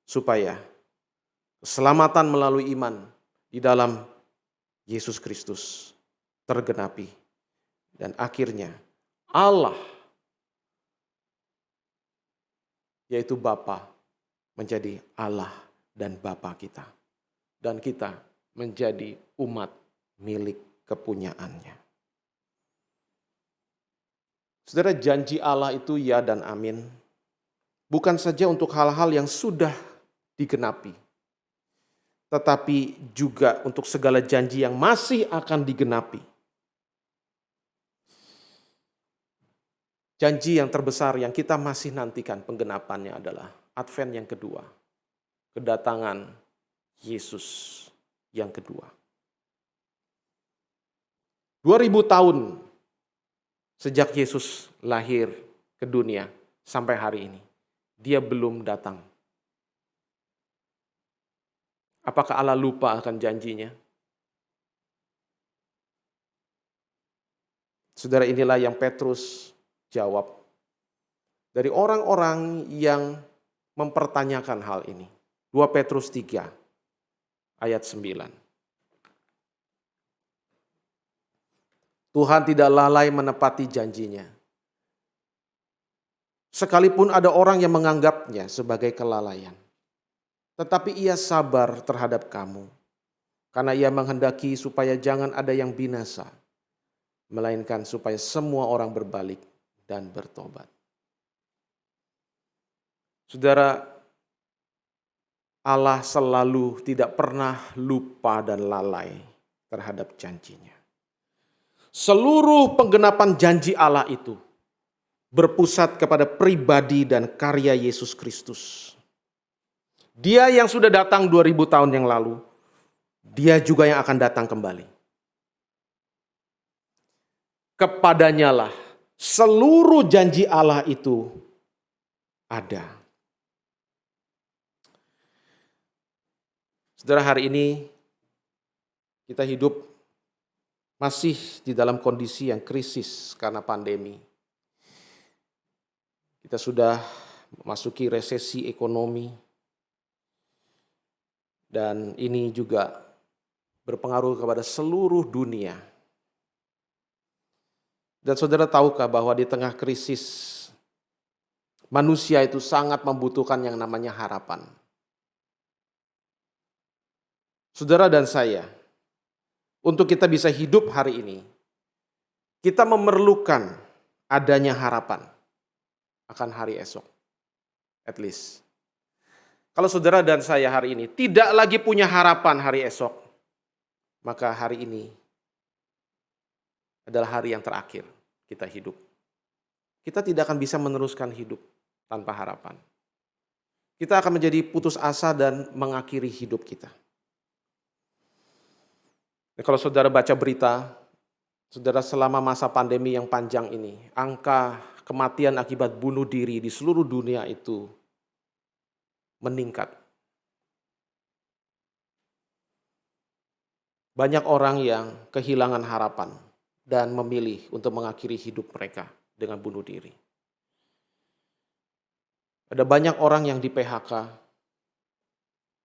supaya keselamatan melalui iman di dalam Yesus Kristus tergenapi. Dan akhirnya Allah, yaitu Bapa, menjadi Allah dan Bapa kita. Dan kita menjadi umat milik kepunyaannya. Saudara, janji Allah itu ya dan amin. Bukan saja untuk hal-hal yang sudah digenapi, tetapi juga untuk segala janji yang masih akan digenapi. Janji yang terbesar yang kita masih nantikan penggenapannya adalah Advent yang kedua. Kedatangan Yesus yang kedua. 2000 tahun sejak Yesus lahir ke dunia sampai hari ini, Dia belum datang. Apakah Allah lupa akan janjinya? Saudara, inilah yang Petrus jawab dari orang-orang yang mempertanyakan hal ini. 2 Petrus 3 ayat 9. Tuhan tidak lalai menepati janjinya. Sekalipun ada orang yang menganggapnya sebagai kelalaian. Tetapi Ia sabar terhadap kamu. Karena Ia menghendaki supaya jangan ada yang binasa. Melainkan supaya semua orang berbalik dan bertobat. Saudara, Allah selalu tidak pernah lupa dan lalai terhadap janjinya. Seluruh penggenapan janji Allah itu berpusat kepada pribadi dan karya Yesus Kristus. Dia yang sudah datang 2000 tahun yang lalu, Dia juga yang akan datang kembali. Kepadanya lah seluruh janji Allah itu ada. Saudara, hari ini kita hidup masih di dalam kondisi yang krisis karena pandemi. Kita sudah memasuki resesi ekonomi. Dan ini juga berpengaruh kepada seluruh dunia. Dan saudara tahukah bahwa di tengah krisis, manusia itu sangat membutuhkan yang namanya harapan. Saudara dan saya, untuk kita bisa hidup hari ini, kita memerlukan adanya harapan akan hari esok. At least. Kalau saudara dan saya hari ini tidak lagi punya harapan hari esok, maka hari ini adalah hari yang terakhir kita hidup. Kita tidak akan bisa meneruskan hidup tanpa harapan. Kita akan menjadi putus asa dan mengakhiri hidup kita. Dan kalau saudara baca berita, saudara, selama masa pandemi yang panjang ini, angka kematian akibat bunuh diri di seluruh dunia itu meningkat. Banyak orang yang kehilangan harapan dan memilih untuk mengakhiri hidup mereka dengan bunuh diri. Ada banyak orang yang di PHK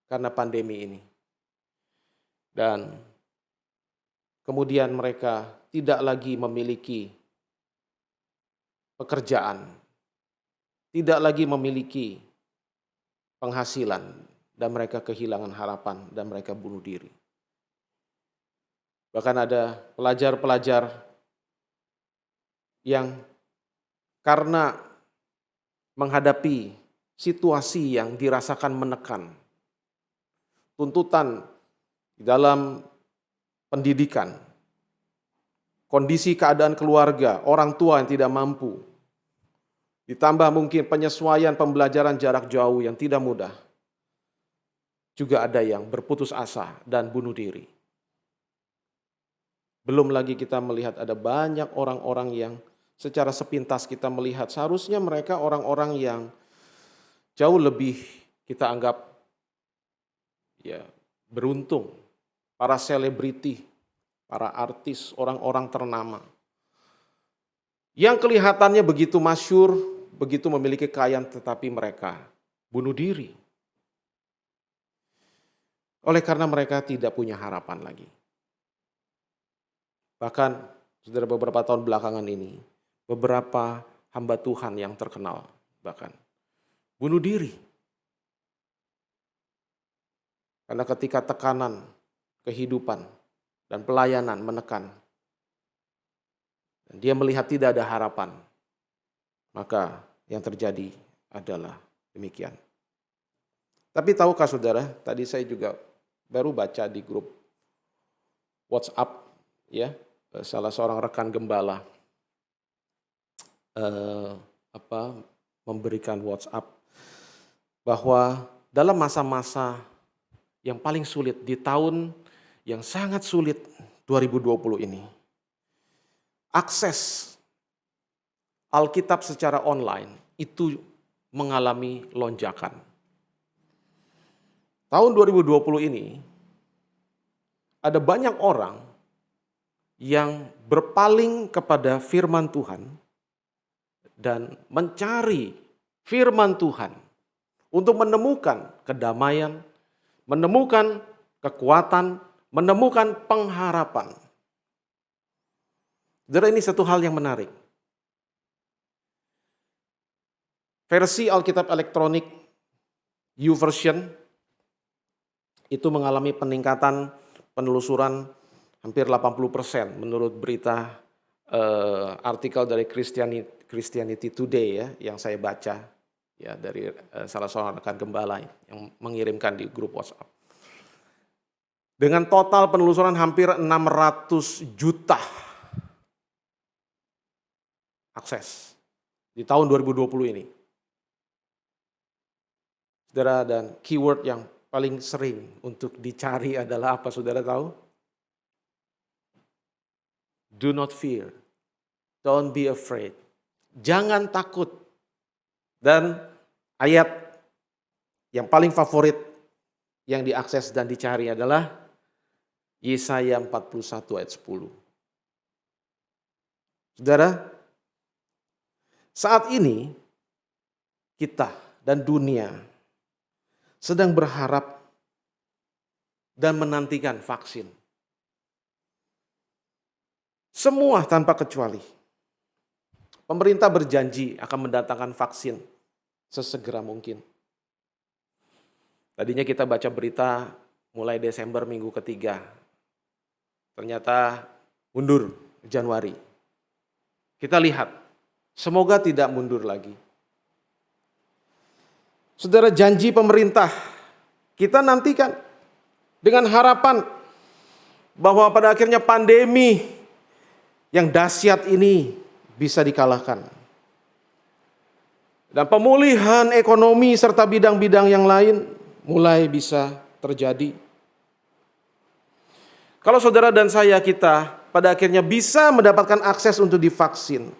karena pandemi ini. Dan kemudian mereka tidak lagi memiliki pekerjaan, tidak lagi memiliki penghasilan, dan mereka kehilangan harapan dan mereka bunuh diri. Bahkan ada pelajar-pelajar yang karena menghadapi situasi yang dirasakan menekan, tuntutan di dalam pendidikan, kondisi keadaan keluarga, orang tua yang tidak mampu, ditambah mungkin penyesuaian pembelajaran jarak jauh yang tidak mudah, juga ada yang berputus asa dan bunuh diri. Belum lagi kita melihat ada banyak orang-orang yang secara sepintas kita melihat seharusnya mereka orang-orang yang jauh lebih kita anggap beruntung, para selebriti, para artis, orang-orang ternama yang kelihatannya begitu masyhur, begitu memiliki kekayaan, tetapi mereka bunuh diri oleh karena mereka tidak punya harapan lagi. Bahkan saudara, beberapa tahun belakangan ini beberapa hamba Tuhan yang terkenal bahkan bunuh diri. Karena ketika tekanan kehidupan dan pelayanan menekan, dan dia melihat tidak ada harapan, maka yang terjadi adalah demikian. Tapi tahukah saudara, tadi saya juga baru baca di grup WhatsApp, salah seorang rekan gembala memberikan WhatsApp bahwa dalam masa-masa yang paling sulit di tahun yang sangat sulit 2020 ini, akses Alkitab secara online itu mengalami lonjakan. Tahun 2020 ini ada banyak orang yang berpaling kepada firman Tuhan dan mencari firman Tuhan untuk menemukan kedamaian, menemukan kekuatan, menemukan pengharapan. Saudara, ini satu hal yang menarik. Versi Alkitab elektronik YouVersion itu mengalami peningkatan penelusuran hampir 80% menurut berita artikel dari Christianity Today yang saya baca dari salah seorang rekan gembala yang mengirimkan di grup WhatsApp. Dengan total penelusuran hampir 600 juta akses di tahun 2020 ini. Saudara, dan keyword yang paling sering untuk dicari adalah apa, saudara tahu? Do not fear. Don't be afraid. Jangan takut. Dan ayat yang paling favorit yang diakses dan dicari adalah Yesaya 41 ayat 10. Saudara, saat ini kita dan dunia sedang berharap dan menantikan vaksin. Semua tanpa kecuali. Pemerintah berjanji akan mendatangkan vaksin sesegera mungkin. Tadinya kita baca berita mulai Desember minggu ketiga. Ternyata mundur Januari. Kita lihat, semoga tidak mundur lagi. Saudara, janji pemerintah kita nantikan dengan harapan bahwa pada akhirnya pandemi yang dahsyat ini bisa dikalahkan. Dan pemulihan ekonomi serta bidang-bidang yang lain mulai bisa terjadi. Kalau saudara dan saya kita pada akhirnya bisa mendapatkan akses untuk divaksin,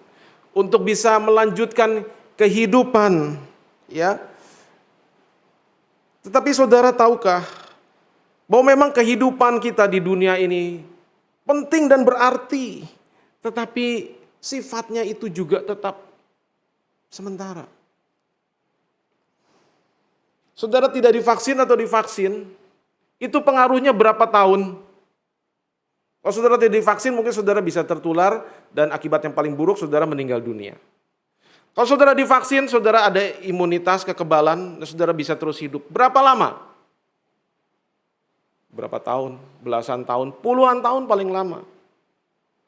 untuk bisa melanjutkan kehidupan, ya. Tetapi saudara tahukah bahwa memang kehidupan kita di dunia ini penting dan berarti, tetapi sifatnya itu juga tetap sementara. Saudara tidak divaksin atau divaksin, itu pengaruhnya berapa tahun? Kalau saudara tidak divaksin, mungkin saudara bisa tertular dan akibat yang paling buruk saudara meninggal dunia. Kalau saudara divaksin, saudara ada imunitas, kekebalan, dan saudara bisa terus hidup. Berapa lama? Berapa tahun? Belasan tahun, puluhan tahun paling lama.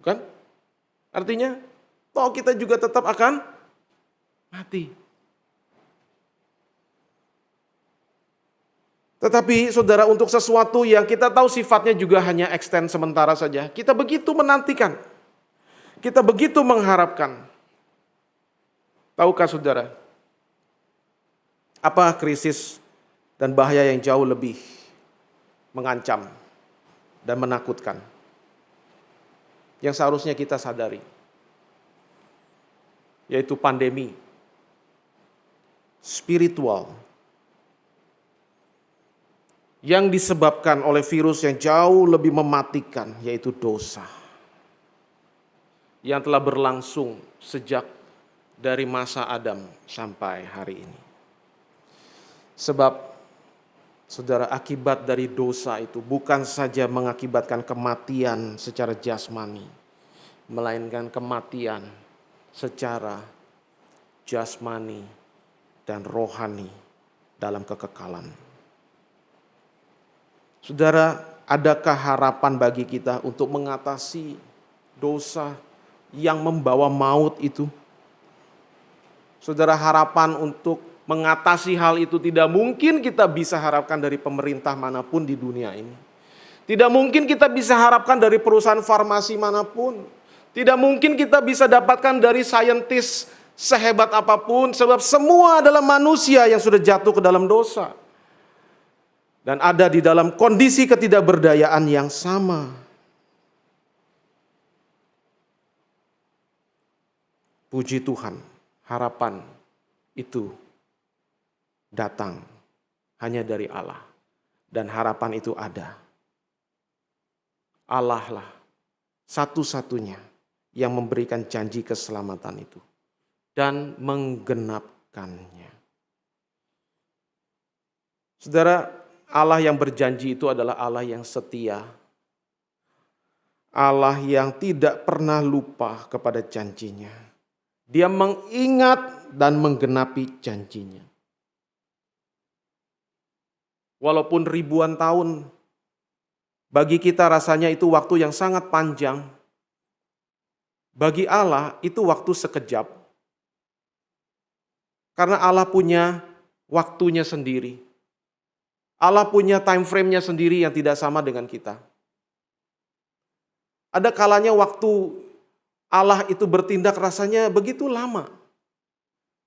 Bukan? Artinya, toh kita juga tetap akan mati. Tetapi saudara, untuk sesuatu yang kita tahu sifatnya juga hanya extend sementara saja, kita begitu menantikan, kita begitu mengharapkan. Tahukah saudara, apa krisis dan bahaya yang jauh lebih mengancam dan menakutkan, yang seharusnya kita sadari, yaitu pandemi spiritual yang disebabkan oleh virus yang jauh lebih mematikan, yaitu dosa. Yang telah berlangsung sejak dari masa Adam sampai hari ini. Sebab, saudara, akibat dari dosa itu bukan saja mengakibatkan kematian secara jasmani, melainkan kematian secara jasmani dan rohani dalam kekekalan. Saudara, adakah harapan bagi kita untuk mengatasi dosa yang membawa maut itu? Saudara, harapan untuk mengatasi hal itu tidak mungkin kita bisa harapkan dari pemerintah manapun di dunia ini. Tidak mungkin kita bisa harapkan dari perusahaan farmasi manapun. Tidak mungkin kita bisa dapatkan dari saintis sehebat apapun, sebab semua adalah manusia yang sudah jatuh ke dalam dosa. Dan ada di dalam kondisi ketidakberdayaan yang sama. Puji Tuhan, harapan itu datang hanya dari Allah. Dan harapan itu ada. Allah lah satu-satunya yang memberikan janji keselamatan itu. Dan menggenapkannya. Saudara, Allah yang berjanji itu adalah Allah yang setia. Allah yang tidak pernah lupa kepada janjinya. Dia mengingat dan menggenapi janjinya. Walaupun ribuan tahun, bagi kita rasanya itu waktu yang sangat panjang. Bagi Allah itu waktu sekejap. Karena Allah punya waktunya sendiri. Allah punya time frame-nya sendiri yang tidak sama dengan kita. Ada kalanya waktu Allah itu bertindak rasanya begitu lama.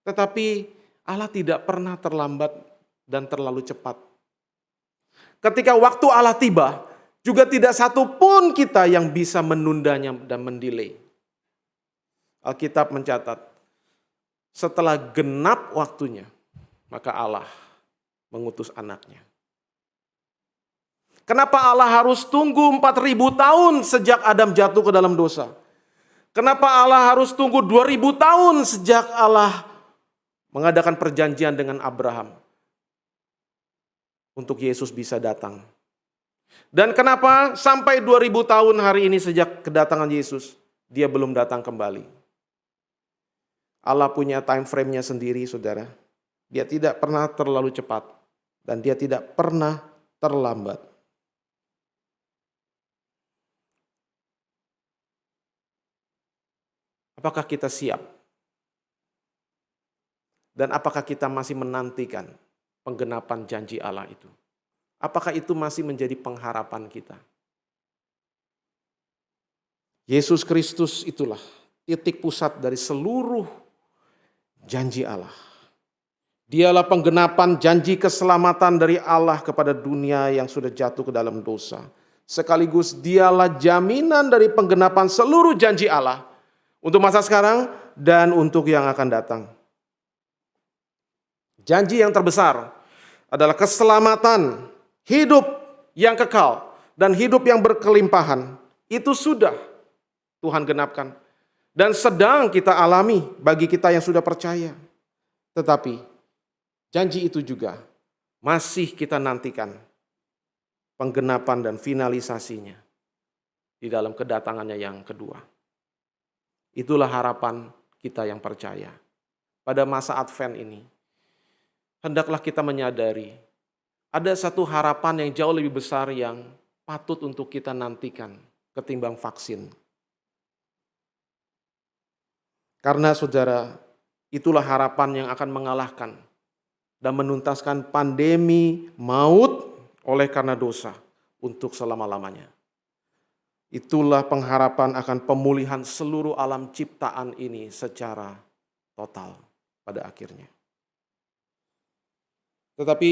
Tetapi Allah tidak pernah terlambat dan terlalu cepat. Ketika waktu Allah tiba, juga tidak satu pun kita yang bisa menundanya dan mendelay. Alkitab mencatat, setelah genap waktunya, maka Allah mengutus anaknya. Kenapa Allah harus tunggu 4.000 tahun sejak Adam jatuh ke dalam dosa? Kenapa Allah harus tunggu 2.000 tahun sejak Allah mengadakan perjanjian dengan Abraham untuk Yesus bisa datang? Dan kenapa sampai 2.000 tahun hari ini sejak kedatangan Yesus, dia belum datang kembali? Allah punya time frame-nya sendiri, saudara. Dia tidak pernah terlalu cepat dan dia tidak pernah terlambat. Apakah kita siap? Dan apakah kita masih menantikan penggenapan janji Allah itu? Apakah itu masih menjadi pengharapan kita? Yesus Kristus itulah titik pusat dari seluruh janji Allah. Dialah penggenapan janji keselamatan dari Allah kepada dunia yang sudah jatuh ke dalam dosa. Sekaligus dialah jaminan dari penggenapan seluruh janji Allah untuk masa sekarang dan untuk yang akan datang. Janji yang terbesar adalah keselamatan, hidup yang kekal, dan hidup yang berkelimpahan. Itu sudah Tuhan genapkan dan sedang kita alami bagi kita yang sudah percaya. Tetapi janji itu juga masih kita nantikan penggenapan dan finalisasinya di dalam kedatangannya yang kedua. Itulah harapan kita yang percaya. Pada masa Advent ini, hendaklah kita menyadari ada satu harapan yang jauh lebih besar yang patut untuk kita nantikan ketimbang vaksin. Karena saudara, itulah harapan yang akan mengalahkan dan menuntaskan pandemi maut oleh karena dosa untuk selama-lamanya. Itulah pengharapan akan pemulihan seluruh alam ciptaan ini secara total pada akhirnya. Tetapi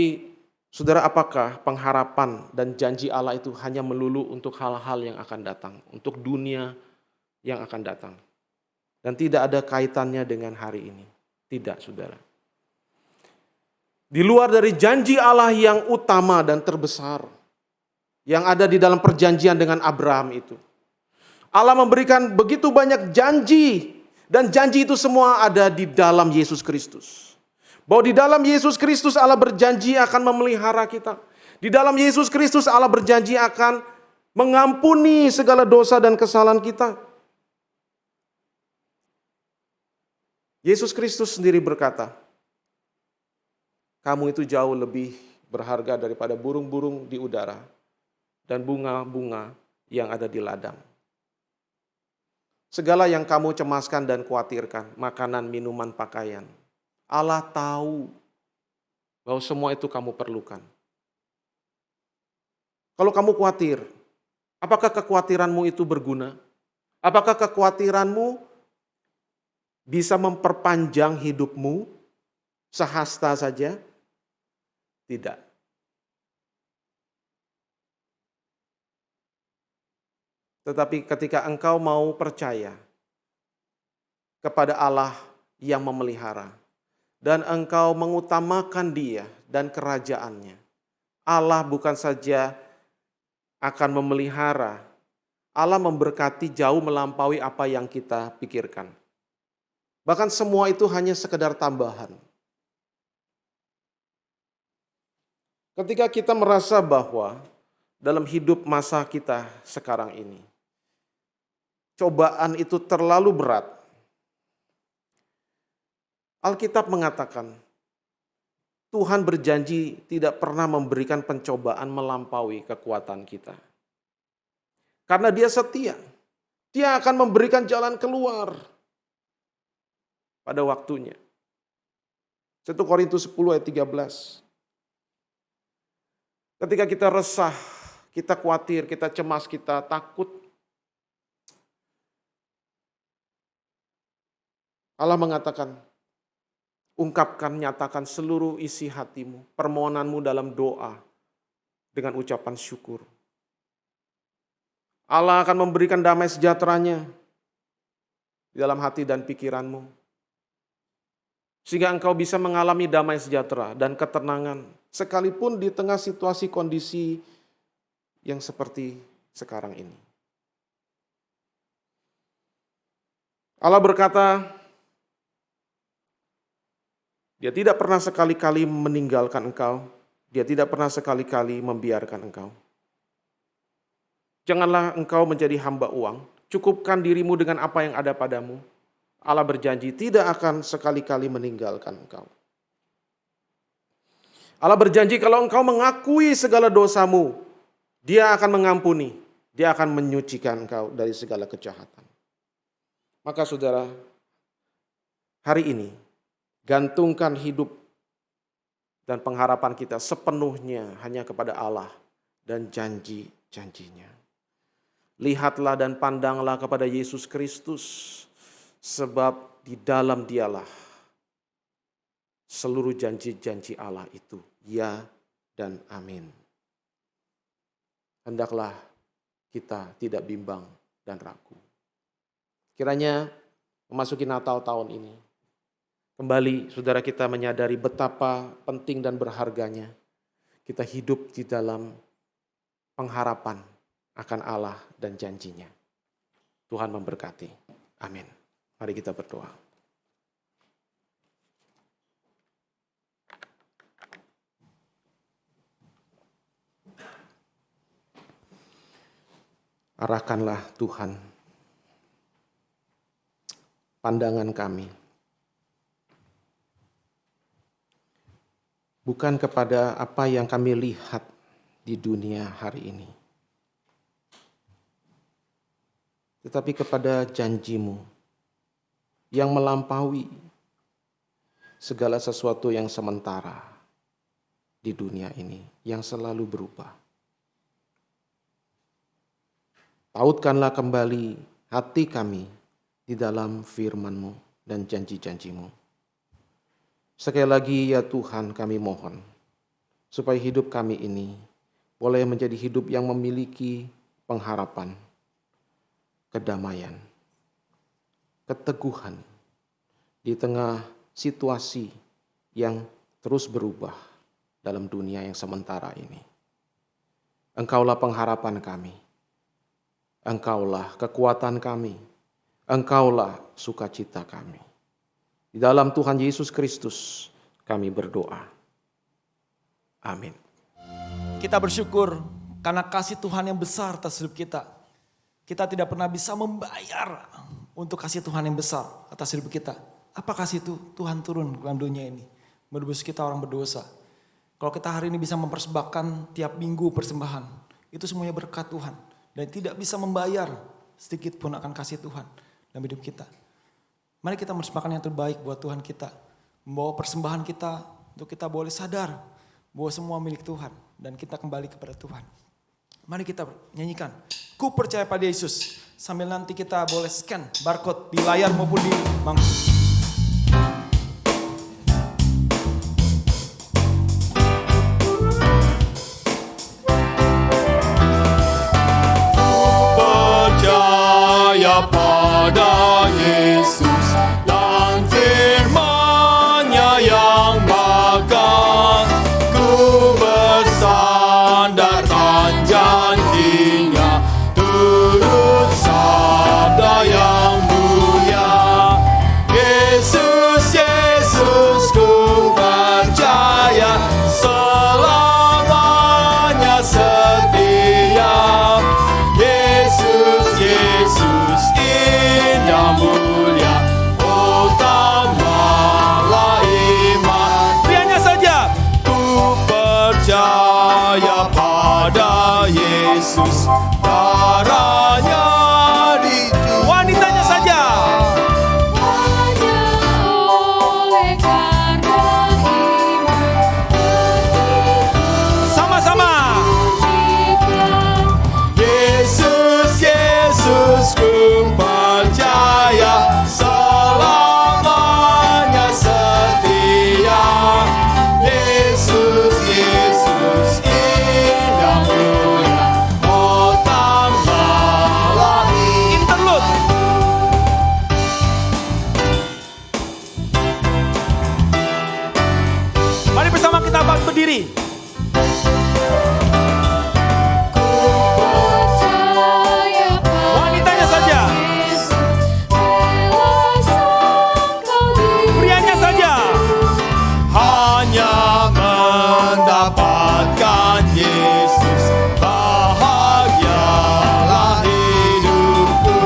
saudara, apakah pengharapan dan janji Allah itu hanya melulu untuk hal-hal yang akan datang, untuk dunia yang akan datang, dan tidak ada kaitannya dengan hari ini? Tidak, saudara. Di luar dari janji Allah yang utama dan terbesar yang ada di dalam perjanjian dengan Abraham itu, Allah memberikan begitu banyak janji, dan janji itu semua ada di dalam Yesus Kristus. Bahwa di dalam Yesus Kristus Allah berjanji akan memelihara kita. Di dalam Yesus Kristus Allah berjanji akan mengampuni segala dosa dan kesalahan kita. Yesus Kristus sendiri berkata, kamu itu jauh lebih berharga daripada burung-burung di udara dan bunga-bunga yang ada di ladang. Segala yang kamu cemaskan dan khawatirkan, makanan, minuman, pakaian, Allah tahu bahwa semua itu kamu perlukan. Kalau kamu khawatir, apakah kekhawatiranmu itu berguna? Apakah kekhawatiranmu bisa memperpanjang hidupmu sehasta saja? Tidak. Tetapi ketika engkau mau percaya kepada Allah yang memelihara, dan engkau mengutamakan Dia dan kerajaannya, Allah bukan saja akan memelihara, Allah memberkati jauh melampaui apa yang kita pikirkan. Bahkan semua itu hanya sekedar tambahan. Ketika kita merasa bahwa dalam hidup masa kita sekarang ini, cobaan itu terlalu berat, Alkitab mengatakan, Tuhan berjanji tidak pernah memberikan pencobaan melampaui kekuatan kita. Karena Dia setia, Dia akan memberikan jalan keluar pada waktunya. 1 Korintus 10 ayat 13. Ketika kita resah, kita khawatir, kita cemas, kita takut, Allah mengatakan, ungkapkan, nyatakan seluruh isi hatimu, permohonanmu dalam doa dengan ucapan syukur. Allah akan memberikan damai sejahteranya di dalam hati dan pikiranmu, sehingga engkau bisa mengalami damai sejahtera dan ketenangan, sekalipun di tengah situasi kondisi yang seperti sekarang ini. Allah berkata, Dia tidak pernah sekali-kali meninggalkan engkau. Dia tidak pernah sekali-kali membiarkan engkau. Janganlah engkau menjadi hamba uang. Cukupkan dirimu dengan apa yang ada padamu. Allah berjanji tidak akan sekali-kali meninggalkan engkau. Allah berjanji kalau engkau mengakui segala dosamu, Dia akan mengampuni. Dia akan menyucikan engkau dari segala kejahatan. Maka saudara, hari ini, gantungkan hidup dan pengharapan kita sepenuhnya hanya kepada Allah dan janji-janjinya. Lihatlah dan pandanglah kepada Yesus Kristus, sebab di dalam Dialah seluruh janji-janji Allah itu ya dan amin. Hendaklah kita tidak bimbang dan ragu. Kiranya memasuki Natal tahun ini, kembali saudara kita menyadari betapa penting dan berharganya kita hidup di dalam pengharapan akan Allah dan janjinya. Tuhan memberkati. Amin. Mari kita berdoa. Arahkanlah Tuhan pandangan kami bukan kepada apa yang kami lihat di dunia hari ini, tetapi kepada janji-Mu yang melampaui segala sesuatu yang sementara di dunia ini, yang selalu berubah. Pautkanlah kembali hati kami di dalam firman-Mu dan janji-janji-Mu. Sekali lagi ya Tuhan, kami mohon supaya hidup kami ini boleh menjadi hidup yang memiliki pengharapan, kedamaian, keteguhan di tengah situasi yang terus berubah dalam dunia yang sementara ini. Engkaulah pengharapan kami, Engkaulah kekuatan kami, Engkaulah sukacita kami. Di dalam Tuhan Yesus Kristus kami berdoa. Amin. Kita bersyukur karena kasih Tuhan yang besar atas hidup kita. Kita tidak pernah bisa membayar untuk kasih Tuhan yang besar atas hidup kita. Apa kasih itu? Tuhan turun ke dalam dunia ini, menebus kita orang berdosa. Kalau kita hari ini bisa mempersembahkan tiap minggu persembahan, itu semuanya berkat Tuhan. Dan tidak bisa membayar sedikit pun akan kasih Tuhan dalam hidup kita. Mari kita mempersembahkan yang terbaik buat Tuhan kita. Membawa persembahan kita untuk kita boleh sadar bahwa semua milik Tuhan. Dan kita kembali kepada Tuhan. Mari kita nyanyikan, Ku percaya pada Yesus. Sambil nanti kita boleh scan barcode di layar maupun di mangkuk. Percaya pada Yesus dan firman-Nya yang bakal. Ku bersandarkan janji-Nya, turut sabda yang mulia. Yesus, Yesus, ku percaya selamanya setia. Yesus, Yesus, indah mulia, oh tambahlah iman. Rianya saja. Ku percaya pada Yesus, darahnya dijual. Wanitanya saja. Hanya oleh karena iman Sama-sama. kita. Yesus, Yesus, ku percaya selamanya setia. Yesus, Yesus, indah mulia, oh tambahlah Interlude. Mari bersama kita berdiri. Percaya pada Wanitanya saja. Yesus, rela sangkal diri. Prianya saja. hanya mendapatkan Yesus, bahagialah hidupku.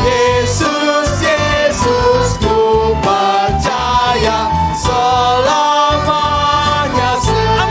Yesus, Yesus, ku percaya selamanya setia.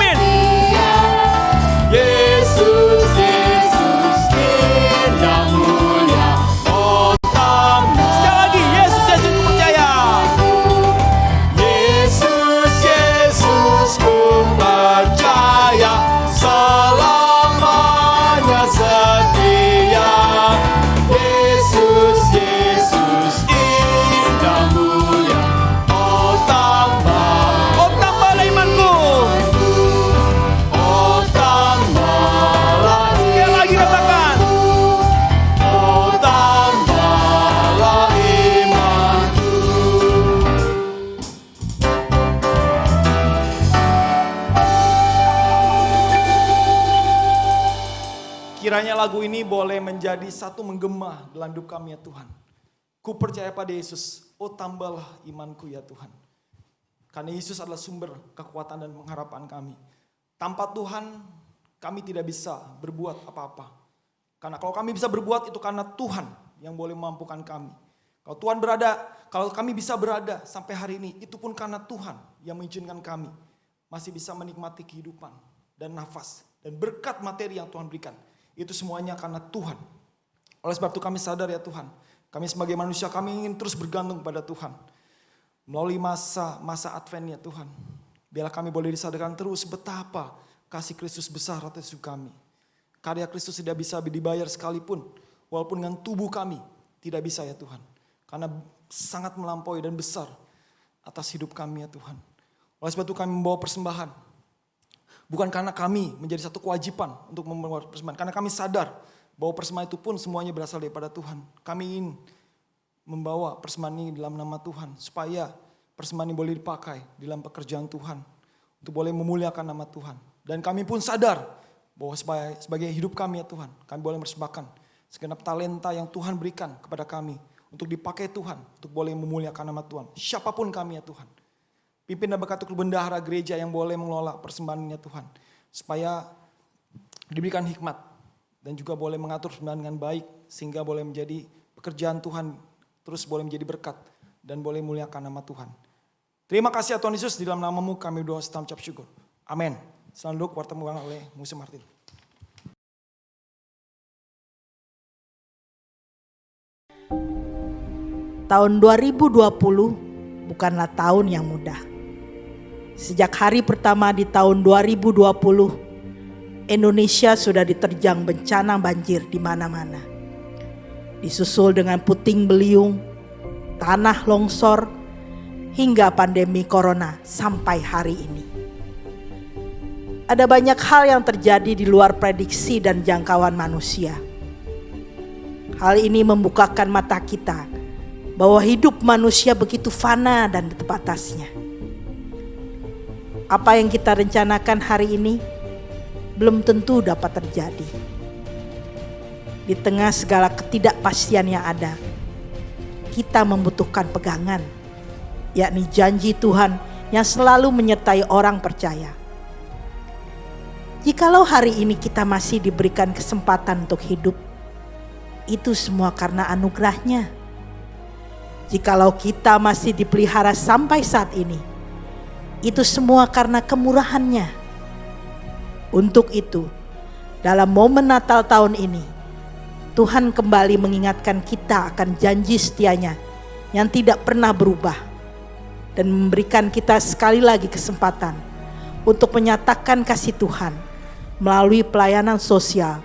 Kiranya lagu ini boleh menjadi satu menggema dalam hidup kami ya Tuhan. Ku percaya pada Yesus, oh tambahlah imanku ya Tuhan. Karena Yesus adalah sumber kekuatan dan pengharapan kami. Tanpa Tuhan kami tidak bisa berbuat apa-apa. Karena kalau kami bisa berbuat itu karena Tuhan yang boleh memampukan kami. Kalau kami bisa berada sampai hari ini, itu pun karena Tuhan yang mengizinkan kami masih bisa menikmati kehidupan dan nafas dan berkat materi yang Tuhan berikan. Itu semuanya karena Tuhan. Oleh sebab itu kami sadar ya Tuhan, kami sebagai manusia kami ingin terus bergantung pada Tuhan. Melalui masa Advent ya Tuhan, biarlah kami boleh disadarkan terus betapa kasih Kristus besar atas hidup kami. Karya Kristus tidak bisa dibayar sekalipun, walaupun dengan tubuh kami tidak bisa ya Tuhan. Karena sangat melampaui dan besar atas hidup kami ya Tuhan. Oleh sebab itu kami membawa persembahan. Bukan karena kami menjadi satu kewajiban untuk membawa persembahan. Karena kami sadar bahwa persembahan itu pun semuanya berasal daripada Tuhan. Kami ingin membawa persembahan ini dalam nama Tuhan. Supaya persembahan ini boleh dipakai dalam pekerjaan Tuhan. Untuk boleh memuliakan nama Tuhan. Dan kami pun sadar bahwa sebagai hidup kami ya Tuhan. Kami boleh mempersembahkan segenap talenta yang Tuhan berikan kepada kami. Untuk dipakai Tuhan. Untuk boleh memuliakan nama Tuhan. Siapapun kami ya Tuhan. Pimpin dan berkati bendahara gereja yang boleh mengelola persembahannya Tuhan. Supaya diberikan hikmat. Dan juga boleh mengatur persembahan dengan baik. Sehingga boleh menjadi pekerjaan Tuhan. Terus boleh menjadi berkat. Dan boleh memuliakan nama Tuhan. Terima kasih ya Tuhan Yesus. Di dalam namamu kami berdoa serta mengucap syukur. Amin. Selamat duduk warta pemegang oleh Musa Martin. Tahun 2020 bukanlah tahun yang mudah. Sejak hari pertama di tahun 2020, Indonesia sudah diterjang bencana banjir di mana-mana. Disusul dengan puting beliung, tanah longsor, hingga pandemi corona sampai hari ini. Ada banyak hal yang terjadi di luar prediksi dan jangkauan manusia. Hal ini membukakan mata kita bahwa hidup manusia begitu fana dan terbatasnya. Apa yang kita rencanakan hari ini belum tentu dapat terjadi. Di tengah segala ketidakpastian yang ada, kita membutuhkan pegangan, yakni janji Tuhan yang selalu menyertai orang percaya. Jikalau hari ini kita masih diberikan kesempatan untuk hidup, itu semua karena anugerah-Nya. Jikalau kita masih dipelihara sampai saat ini, itu semua karena kemurahan-Nya. Untuk itu, dalam momen Natal tahun ini, Tuhan kembali mengingatkan kita akan janji setia-Nya yang tidak pernah berubah, dan memberikan kita sekali lagi kesempatan untuk menyatakan kasih Tuhan melalui pelayanan sosial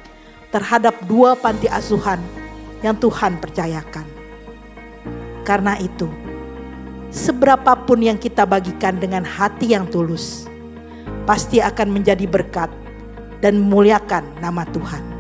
terhadap 2 panti asuhan yang Tuhan percayakan. Karena itu, seberapapun yang kita bagikan dengan hati yang tulus, pasti akan menjadi berkat dan memuliakan nama Tuhan.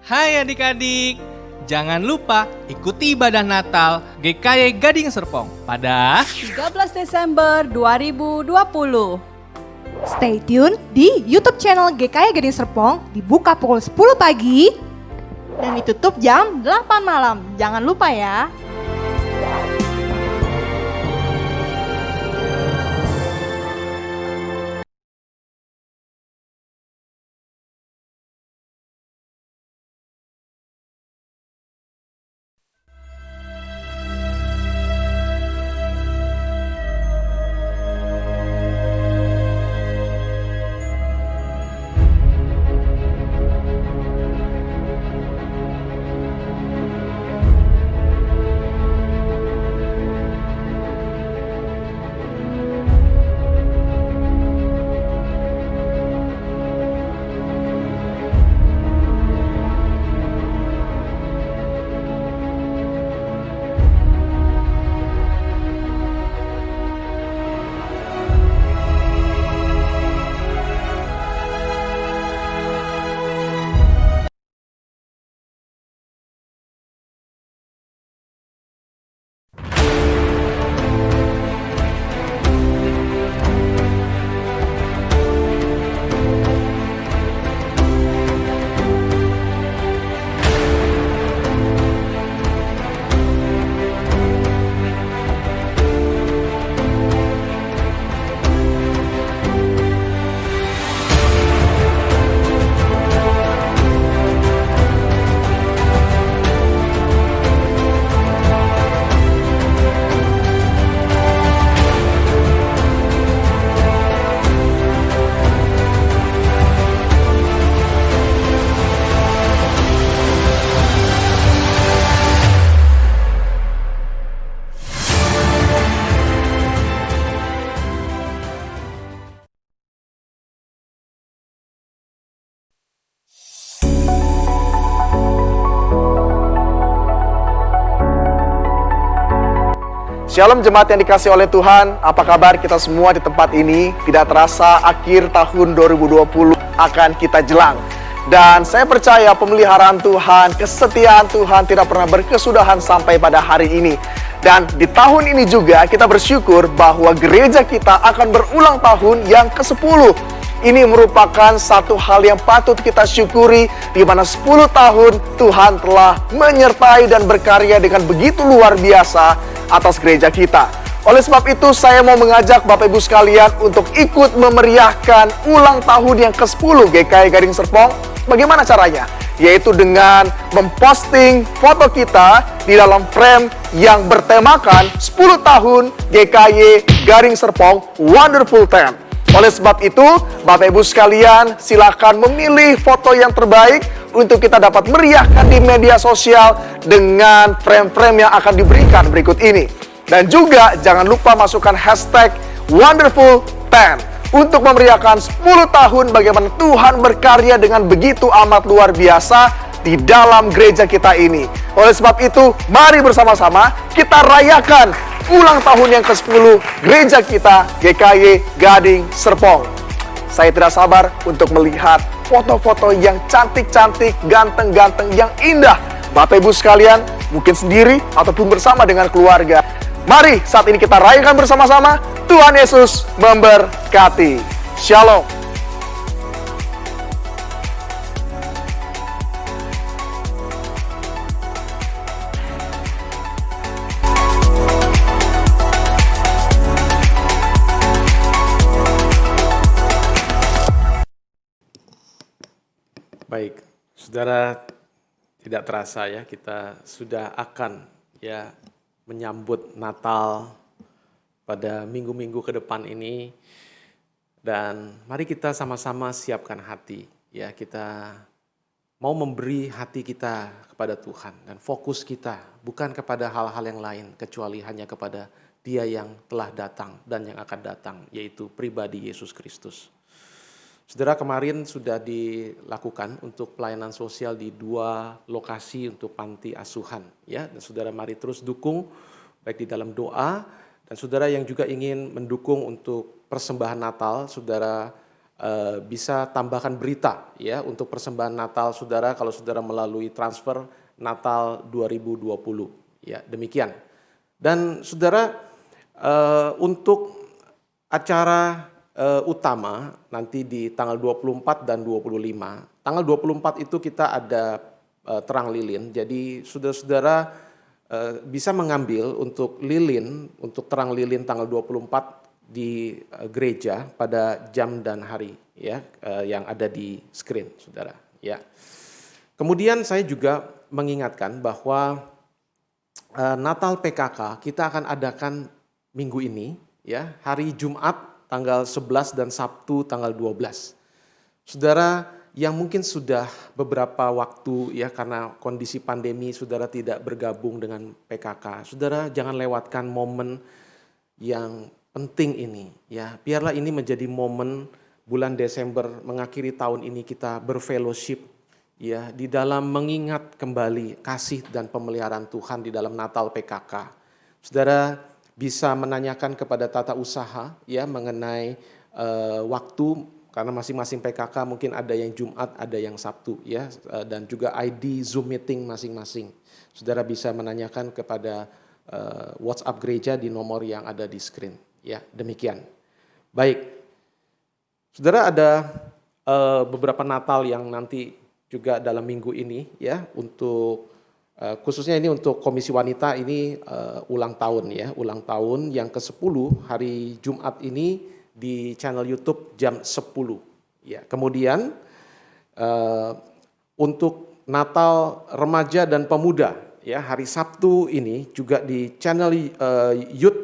Hai adik-adik, jangan lupa ikuti ibadah Natal GKY Gading Serpong pada 13 Desember 2020. Stay tune di YouTube channel GKY Gading Serpong, dibuka pukul 10 pagi dan ditutup jam 8 malam. Jangan lupa ya. Shalom jemaat yang dikasih oleh Tuhan, apa kabar kita semua di tempat ini? Tidak terasa akhir tahun 2020 akan kita jelang. Dan saya percaya pemeliharaan Tuhan, kesetiaan Tuhan tidak pernah berkesudahan sampai pada hari ini. Dan di tahun ini juga kita bersyukur bahwa gereja kita akan berulang tahun yang ke-10. Ini merupakan satu hal yang patut kita syukuri, di mana 10 tahun Tuhan telah menyertai dan berkarya dengan begitu luar biasa atas gereja kita. Oleh sebab itu saya mau mengajak Bapak Ibu sekalian untuk ikut memeriahkan ulang tahun yang ke-10 GKI Gading Serpong. Bagaimana caranya? Yaitu dengan memposting foto kita di dalam frame yang bertemakan 10 tahun GKI Gading Serpong Wonderful 10. Oleh sebab itu, Bapak Ibu sekalian, silakan memilih foto yang terbaik untuk kita dapat meriahkan di media sosial dengan frame-frame yang akan diberikan berikut ini. Dan juga jangan lupa masukkan hashtag Wonderful10 untuk memeriahkan 10 tahun bagaimana Tuhan berkarya dengan begitu amat luar biasa di dalam gereja kita ini. Oleh sebab itu, mari bersama-sama kita rayakan ulang tahun yang ke-10 gereja kita GKI Gading Serpong. Saya tidak sabar untuk melihat foto-foto yang cantik-cantik, ganteng-ganteng, yang indah. Bapak Ibu sekalian, mungkin sendiri ataupun bersama dengan keluarga. Mari saat ini kita rayakan bersama-sama. Tuhan Yesus memberkati. Shalom. Baik, saudara, tidak terasa ya kita sudah akan ya menyambut Natal pada minggu-minggu ke depan ini, dan mari kita sama-sama siapkan hati ya, kita mau memberi hati kita kepada Tuhan dan fokus kita bukan kepada hal-hal yang lain kecuali hanya kepada Dia yang telah datang dan yang akan datang, yaitu pribadi Yesus Kristus. Saudara, kemarin sudah dilakukan untuk pelayanan sosial di 2 lokasi untuk panti asuhan ya, dan saudara mari terus dukung baik di dalam doa, dan saudara yang juga ingin mendukung untuk persembahan Natal, saudara bisa tambahkan berita ya untuk persembahan Natal saudara kalau saudara melalui transfer Natal 2020 ya, demikian. Dan saudara untuk acara utama nanti di tanggal 24 dan 25. Tanggal 24 itu kita ada terang lilin. Jadi saudara-saudara bisa mengambil untuk lilin, untuk terang lilin tanggal 24 di gereja pada jam dan hari ya yang ada di screen saudara ya. Kemudian saya juga mengingatkan bahwa Natal PKK kita akan adakan minggu ini ya, hari Jumat tanggal 11 dan Sabtu tanggal 12. Saudara yang mungkin sudah beberapa waktu ya karena kondisi pandemi saudara tidak bergabung dengan PKK, saudara jangan lewatkan momen yang penting ini ya. Biarlah ini menjadi momen bulan Desember mengakhiri tahun ini kita berfellowship ya di dalam mengingat kembali kasih dan pemeliharaan Tuhan di dalam Natal PKK. Saudara bisa menanyakan kepada tata usaha ya mengenai waktu, karena masing-masing PKK mungkin ada yang Jumat, ada yang Sabtu ya, dan juga ID Zoom meeting masing-masing. Saudara bisa menanyakan kepada WhatsApp gereja di nomor yang ada di screen ya, demikian. Baik. Saudara, ada beberapa Natal yang nanti juga dalam minggu ini ya, untuk khususnya ini untuk Komisi Wanita ini ulang tahun ya, ulang tahun yang ke-10 hari Jumat ini di channel YouTube jam 10 ya. Kemudian untuk Natal Remaja dan Pemuda ya, hari Sabtu ini juga di channel Youth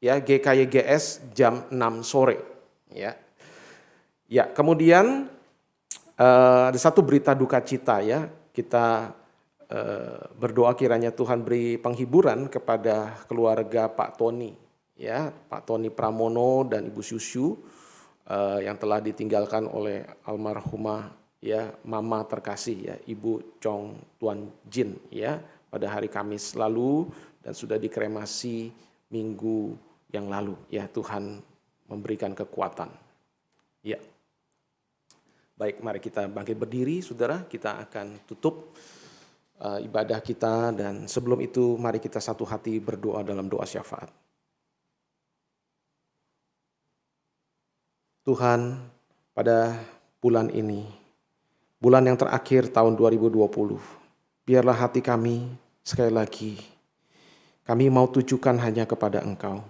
ya, GKYGS jam 6 sore ya. Ya, kemudian ada satu berita duka cita ya, kita berdoa kiranya Tuhan beri penghiburan kepada keluarga Pak Tony ya, Pak Tony Pramono dan Ibu Susu yang telah ditinggalkan oleh almarhumah ya mama terkasih ya, Ibu Chong Tuan Jin ya, pada hari Kamis lalu, dan sudah dikremasi minggu yang lalu. Ya, Tuhan memberikan kekuatan. Ya. Baik, mari kita bangkit berdiri, saudara. Kita akan tutup ibadah kita, dan sebelum itu mari kita satu hati berdoa dalam doa syafaat. Tuhan, pada bulan ini, bulan yang terakhir tahun 2020, biarlah hati kami sekali lagi, kami mau tujukan hanya kepada Engkau.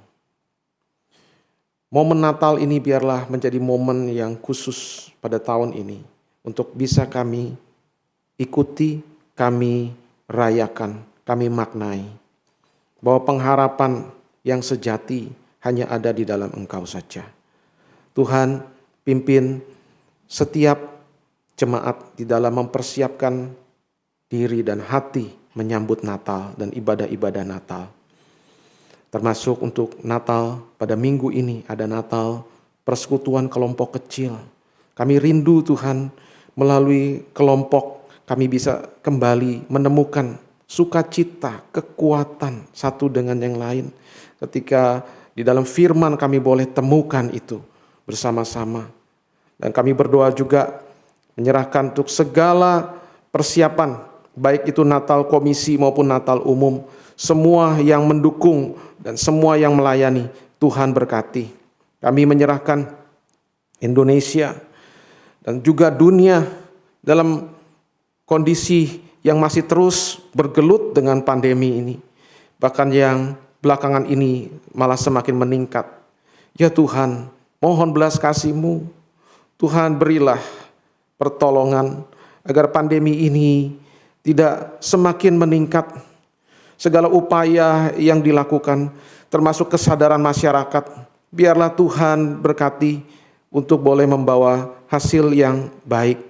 Momen Natal ini biarlah menjadi momen yang khusus pada tahun ini, untuk bisa kami ikuti, kami rayakan, kami maknai, bahwa pengharapan yang sejati hanya ada di dalam Engkau saja. Tuhan, pimpin setiap jemaat di dalam mempersiapkan diri dan hati menyambut Natal dan ibadah-ibadah Natal. Termasuk untuk Natal pada minggu ini ada Natal persekutuan kelompok kecil. Kami rindu Tuhan, melalui kelompok kami bisa kembali menemukan sukacita, kekuatan satu dengan yang lain. Ketika di dalam firman kami boleh temukan itu bersama-sama. Dan kami berdoa juga menyerahkan untuk segala persiapan, baik itu Natal komisi maupun Natal umum, semua yang mendukung dan semua yang melayani, Tuhan berkati. Kami menyerahkan Indonesia dan juga dunia dalam kondisi yang masih terus bergelut dengan pandemi ini. Bahkan yang belakangan ini malah semakin meningkat. Ya Tuhan, mohon belas kasih-Mu. Tuhan, berilah pertolongan agar pandemi ini tidak semakin meningkat. Segala upaya yang dilakukan, termasuk kesadaran masyarakat, biarlah Tuhan berkati untuk boleh membawa hasil yang baik.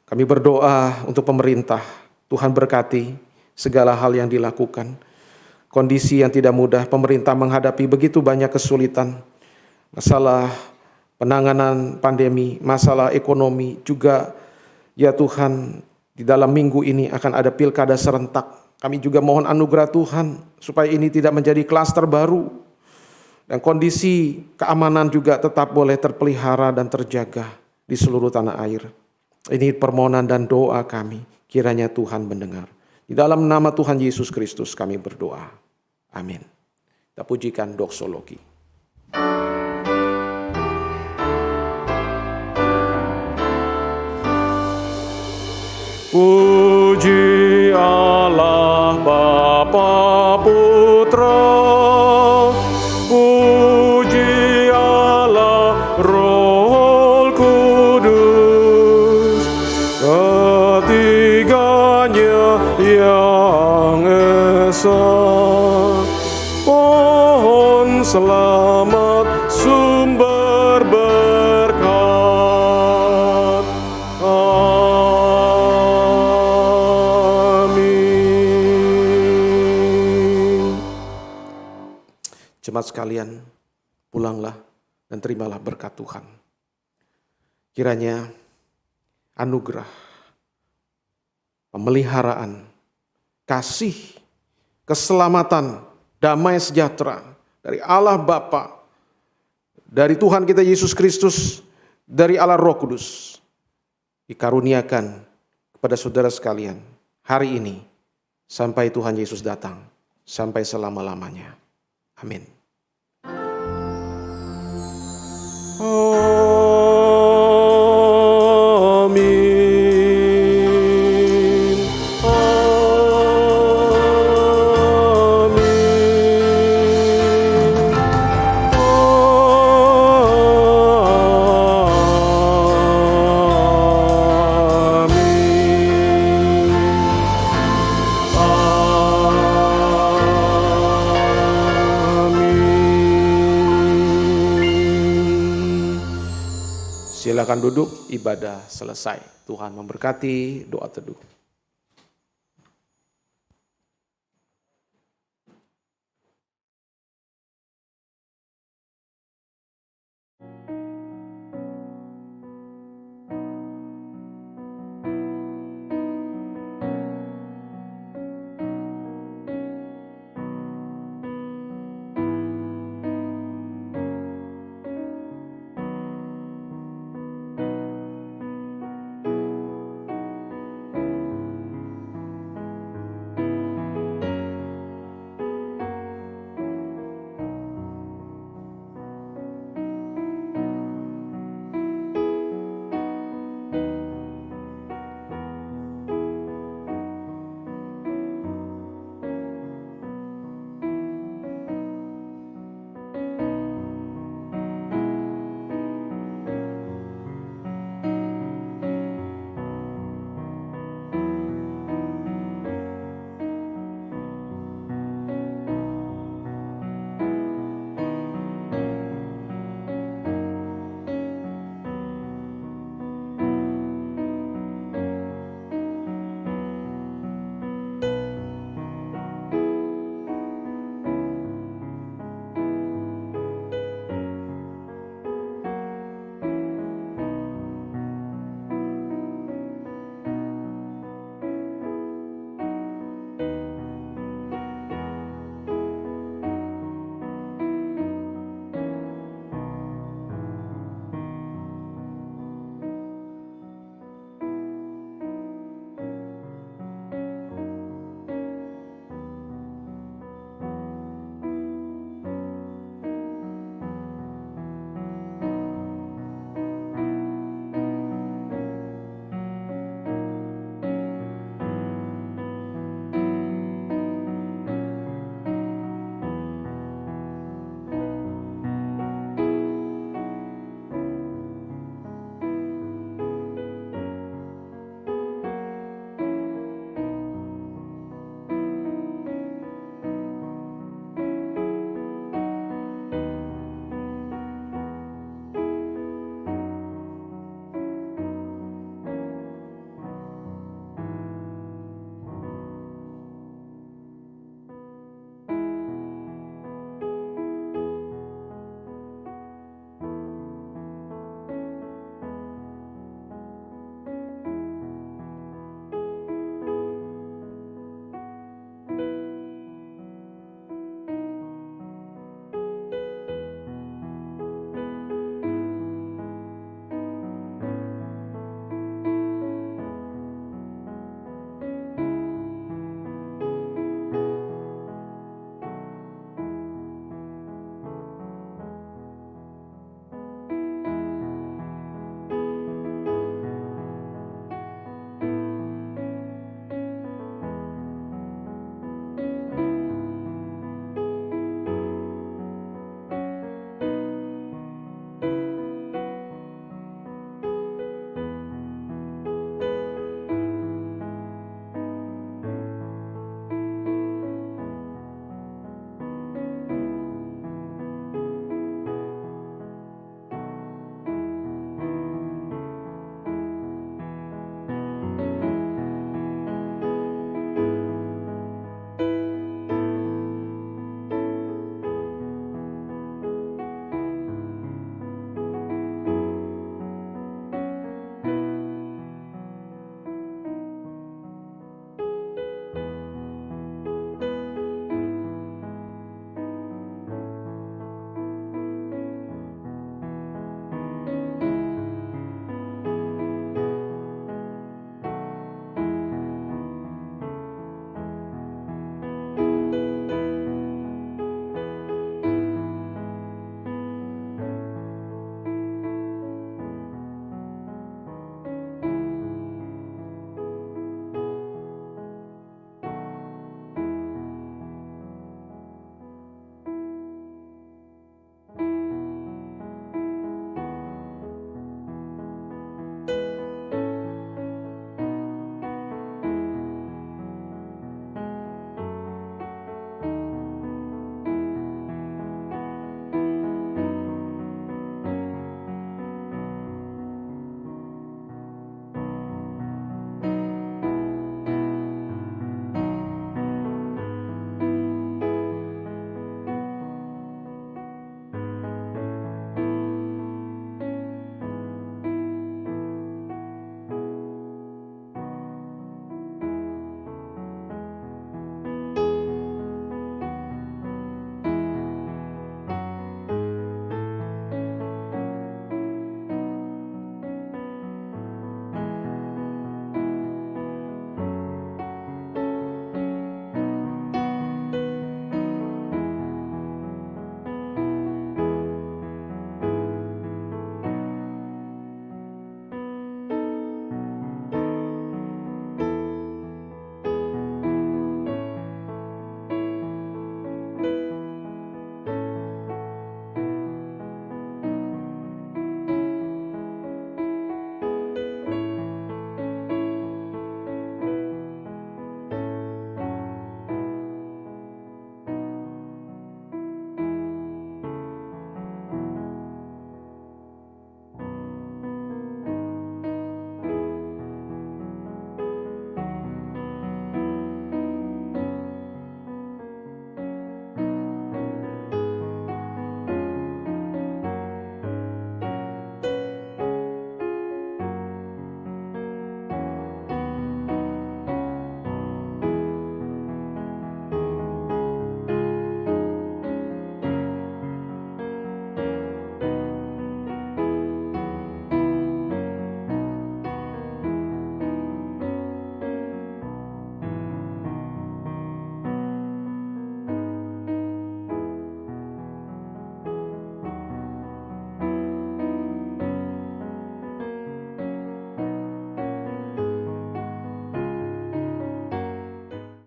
Kami berdoa untuk pemerintah, Tuhan berkati segala hal yang dilakukan. Kondisi yang tidak mudah, pemerintah menghadapi begitu banyak kesulitan, masalah penanganan pandemi, masalah ekonomi juga. Ya Tuhan, di dalam minggu ini akan ada pilkada serentak. Kami juga mohon anugerah Tuhan supaya ini tidak menjadi klaster baru. Dan kondisi keamanan juga tetap boleh terpelihara dan terjaga di seluruh tanah air. Ini permohonan dan doa kami, kiranya Tuhan mendengar. Di dalam nama Tuhan Yesus Kristus kami berdoa. Amin. Kita pujikan doksologi. Puji Allah Bapa Putra, puji Allah Roh Kudus, ketiganya yang esa. Pohon selamat sumber berkat. Jemaat sekalian, pulanglah dan terimalah berkat Tuhan. Kiranya anugerah, pemeliharaan, kasih, keselamatan, damai sejahtera dari Allah Bapa, dari Tuhan kita Yesus Kristus, dari Allah Roh Kudus, dikaruniakan kepada saudara sekalian hari ini sampai Tuhan Yesus datang, sampai selama-lamanya. Amin. Amin. Silakan duduk, ibadah selesai. Tuhan memberkati, doa teduh.